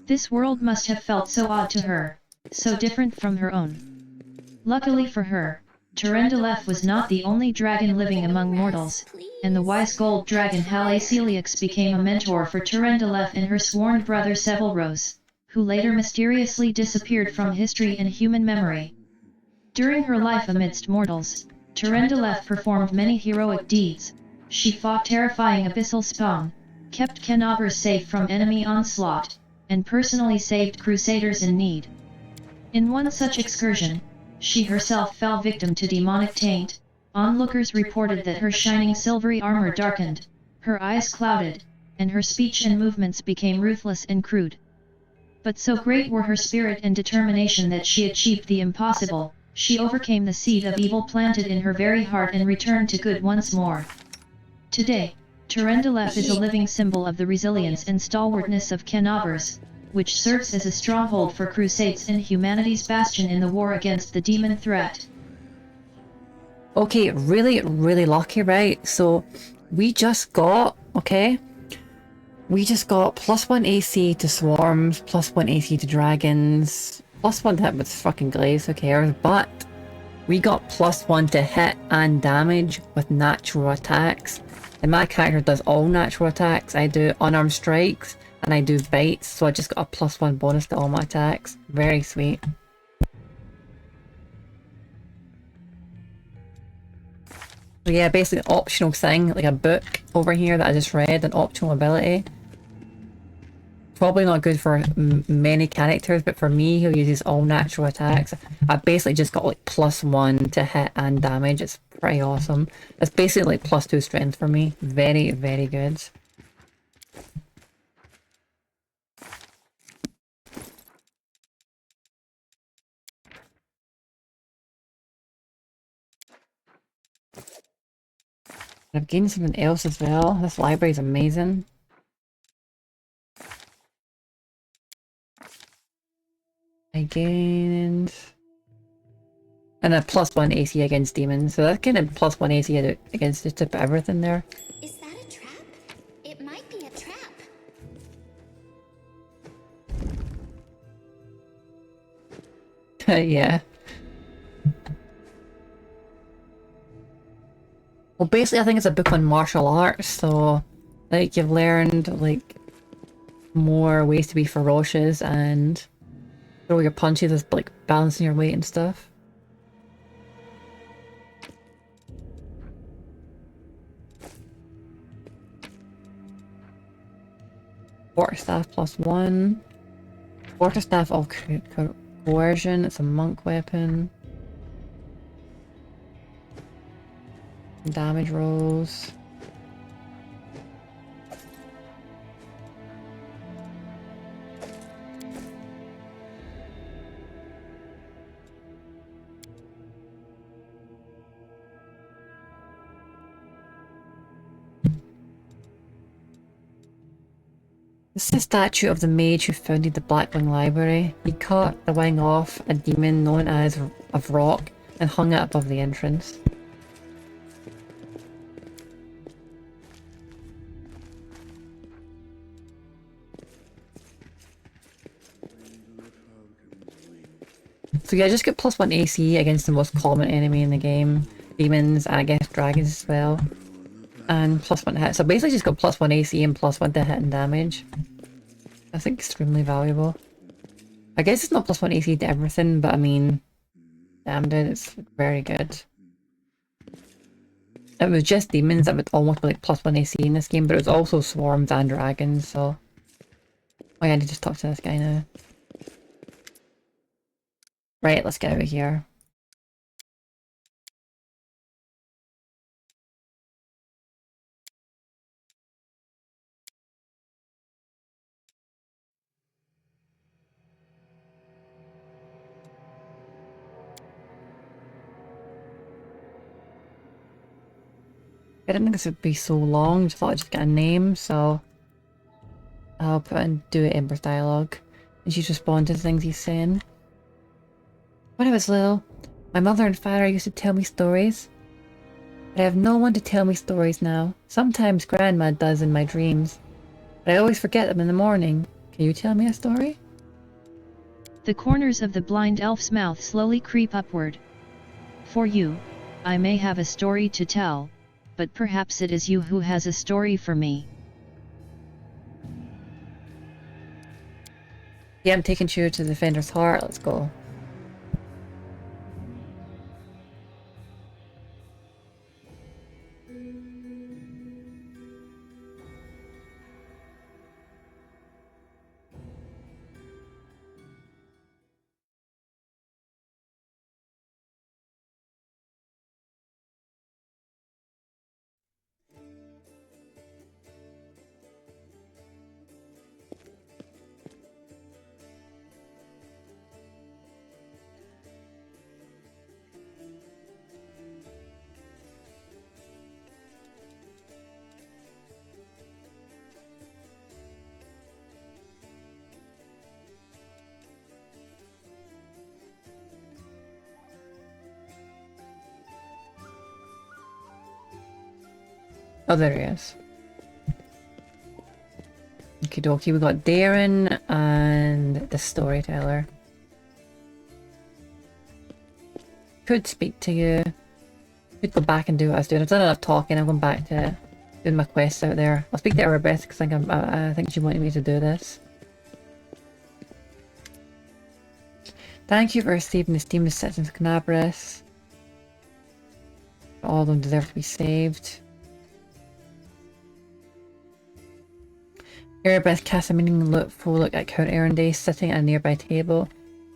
This world must have felt so odd to her, so different from her own. Luckily for her, Terendelev was not the only dragon living among mortals, and the wise gold dragon Halacelix became a mentor for Terendelev and her sworn brother Sevelros, who later mysteriously disappeared from history and human memory. During her life amidst mortals, Terendelev performed many heroic deeds. She fought terrifying abyssal spawn, kept Canabris safe from enemy onslaught, and personally saved crusaders in need. In one such excursion, she herself fell victim to demonic taint. Onlookers reported that her shining silvery armor darkened, her eyes clouded, and her speech and movements became ruthless and crude. But so great were her spirit and determination that she achieved the impossible. She overcame the seed of evil planted in her very heart and returned to good once more. Today, Terendelev is a living symbol of the resilience and stalwartness of Canabris, which serves as a stronghold for crusades and humanity's bastion in the war against the demon threat. Okay, really, really lucky, right? So, we just got, we just got +1 AC to swarms, +1 AC to dragons, +1 to hit with fucking glaze, who cares? But we got +1 to hit and damage with natural attacks. And my character does all natural attacks. I do unarmed strikes and I do bites, so I just got a +1 bonus to all my attacks. Very sweet. So yeah, basically an optional thing, like a book over here that I just read, an optional ability. Probably not good for many characters, but for me, who uses all natural attacks, I basically just got like +1 to hit and damage. It's pretty awesome. It's basically like +2 strength for me. Very, very good. I've gained something else as well. This library is amazing. I gained... and a +1 AC against demons, so that's kind of +1 AC against just about everything there. Is that a trap? It might be a trap. Yeah. Well, basically I think it's a book on martial arts, so like you've learned like more ways to be ferocious and throw your punches with like balancing your weight and stuff. Quarterstaff +1. Quarterstaff all coercion, it's a monk weapon. Damage rolls. This is a statue of the mage who founded the Blackwing Library. He cut the wing off a demon known as of Rock and hung it above the entrance. So yeah, just get +1 AC against the most common enemy in the game. Demons, and I guess dragons as well. And +1 hit. So basically just got +1 AC and +1 to hit and damage. That's extremely valuable. I guess it's not +1 AC to everything, but I mean, damn dude, it's very good. It was just demons that would almost be like +1 AC in this game, but it was also swarms and dragons, so... Oh yeah, I need to just talk to this guy now. Right, let's get out of here. I didn't think this would be so long, just thought I'd just get a name, so... I'll put in do it Ember's dialogue. And she's responding to things he's saying. When I was little, my mother and father used to tell me stories. But I have no one to tell me stories now. Sometimes Grandma does in my dreams. But I always forget them in the morning. Can you tell me a story? The corners of the blind elf's mouth slowly creep upward. For you, I may have a story to tell, but perhaps it is you who has a story for me. Yeah, I'm taking you to the Defender's Heart. Let's go. Oh, there he is. Okie dokie, we got Darren and the storyteller. Could speak to you. Could go back and do what I was doing. I've done enough talking. I'm going back to doing my quests out there. I'll speak to Arabeth because I think she wanted me to do this. Thank you for receiving this demon citizens of Canabras. All of them deserve to be saved. Arabeth casts a meaningful look at Count Erendace sitting at a nearby table.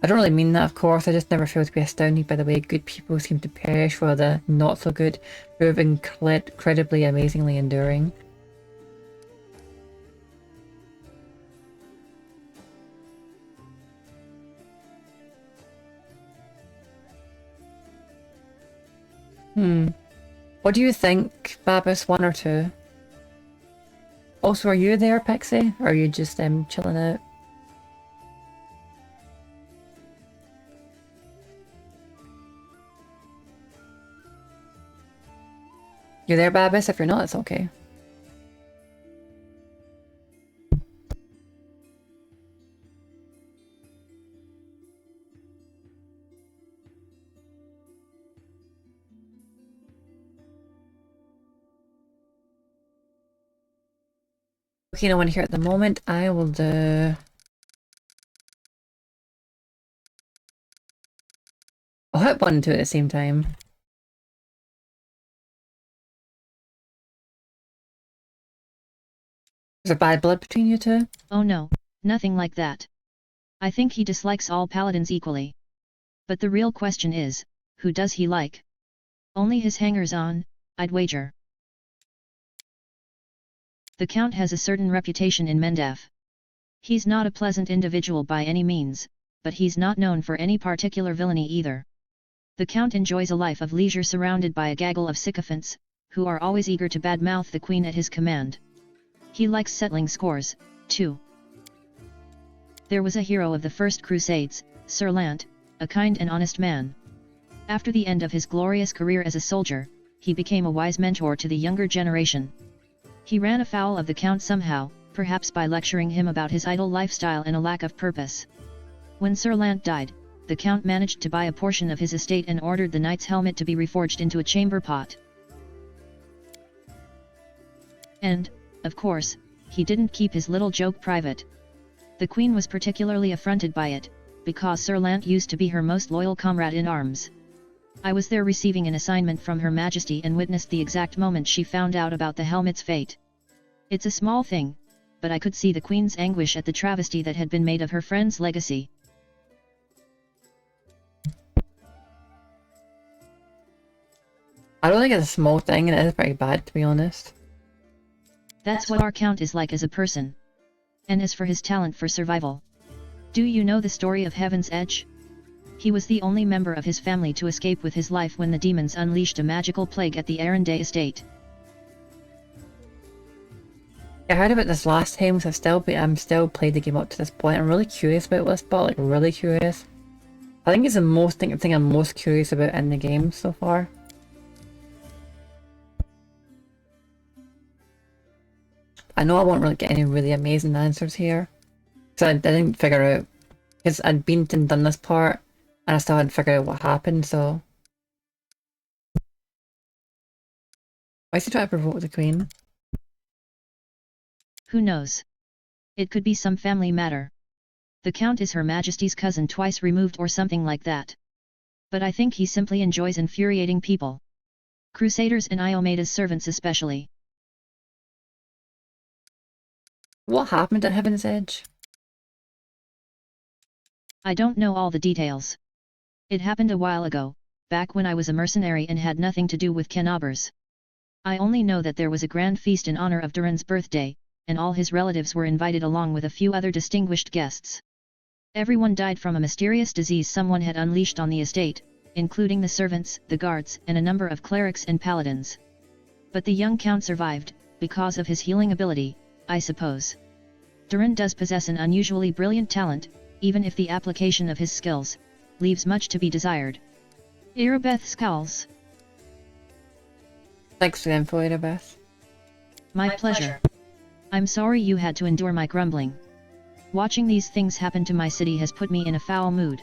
I don't really mean that, of course. I just never fail to be astounded by the way good people seem to perish while the not so good prove incredibly amazingly enduring. What do you think, Babus, 1 or 2? Also, are you there, Pixie? Or are you just chilling out? You're there, Babus? If you're not, it's okay. Okay, no one here at the moment. I will do... I'll hit 1 and 2 at the same time. Is there bad blood between you two? Oh no, nothing like that. I think he dislikes all paladins equally. But the real question is, who does he like? Only his hangers-on, I'd wager. The Count has a certain reputation in Mendaf. He's not a pleasant individual by any means, but he's not known for any particular villainy either. The Count enjoys a life of leisure surrounded by a gaggle of sycophants, who are always eager to badmouth the Queen at his command. He likes settling scores, too. There was a hero of the First Crusades, Sir Lant, a kind and honest man. After the end of his glorious career as a soldier, he became a wise mentor to the younger generation. He ran afoul of the Count somehow, perhaps by lecturing him about his idle lifestyle and a lack of purpose. When Sir Lant died, the Count managed to buy a portion of his estate and ordered the knight's helmet to be reforged into a chamber pot. And, of course, he didn't keep his little joke private. The Queen was particularly affronted by it, because Sir Lant used to be her most loyal comrade in arms. I was there receiving an assignment from Her Majesty and witnessed the exact moment she found out about the helmet's fate. It's a small thing, but I could see the Queen's anguish at the travesty that had been made of her friend's legacy. I don't think it's a small thing, and it is pretty bad, to be honest. That's what our Count is like as a person. And as for his talent for survival. Do you know the story of Heaven's Edge? He was the only member of his family to escape with his life when the demons unleashed a magical plague at the Arendelle estate. I heard about this last time, so I'm still played the game up to this point. I'm really curious about this part, like really curious. I think it's the thing I'm most curious about in the game so far. I know I won't really get any really amazing answers here, so I didn't figure out, because I'd been and done this part, and I still hadn't figured out what happened, so... Why is he trying to provoke the Queen? Who knows? It could be some family matter. The Count is Her Majesty's cousin twice removed or something like that. But I think he simply enjoys infuriating people. Crusaders and Iomeda's servants especially. What happened at Heaven's Edge? I don't know all the details. It happened a while ago, back when I was a mercenary and had nothing to do with Canobers. I only know that there was a grand feast in honor of Durin's birthday, and all his relatives were invited along with a few other distinguished guests. Everyone died from a mysterious disease someone had unleashed on the estate, including the servants, the guards, and a number of clerics and paladins. But the young Count survived, because of his healing ability, I suppose. Durin does possess an unusually brilliant talent, even if the application of his skills leaves much to be desired. Irabeth scowls. Thanks for the info, Irabeth. My pleasure. I'm sorry you had to endure my grumbling. Watching these things happen to my city has put me in a foul mood.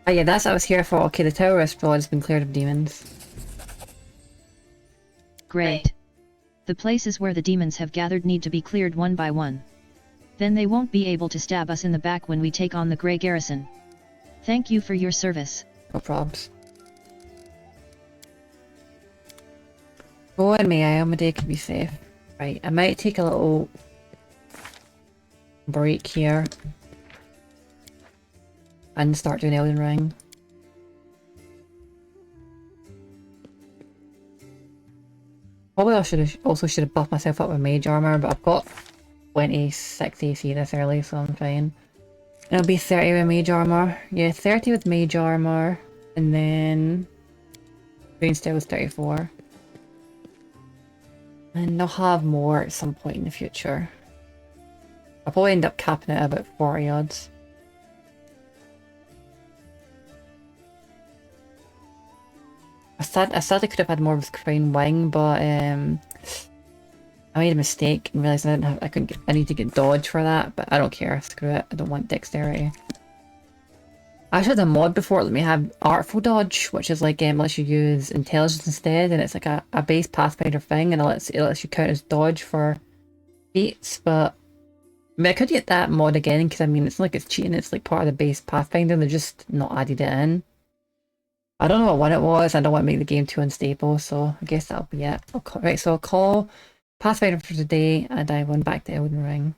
Oh yeah, that's what I was here for. Okay, the Tower of Fraud has been cleared of demons. Great. The places where the demons have gathered need to be cleared one by one. Then they won't be able to stab us in the back when we take on the Grey Garrison. Thank you for your service. No probs. Go on me, Iomedae can be safe. Right, I might take a little break here and start doing Elden Ring. Probably I should have buffed myself up with mage armor, but I've got 26 AC this early, so I'm fine. And it'll be 30 with mage armor. Yeah, 30 with mage armor, and then Green Steel is 34. And I'll have more at some point in the future. I'll probably end up capping it at about 40 odds. I said I could have had more with Crane Wing, but I made a mistake and realised I need to get dodge for that, but I don't care, screw it, I don't want dexterity. I actually had a mod before let me have artful dodge, which is like lets you use intelligence instead, and it's like a base Pathfinder thing, and it lets you count as dodge for feats, but I mean I could get that mod again, because I mean it's not like it's cheating, it's like part of the base Pathfinder, they're just not added it in. I don't know what one it was, I don't want to make the game too unstable, so I guess that'll be it. Right, so I'll call Pathfinder for today, and I won back the Elden Ring.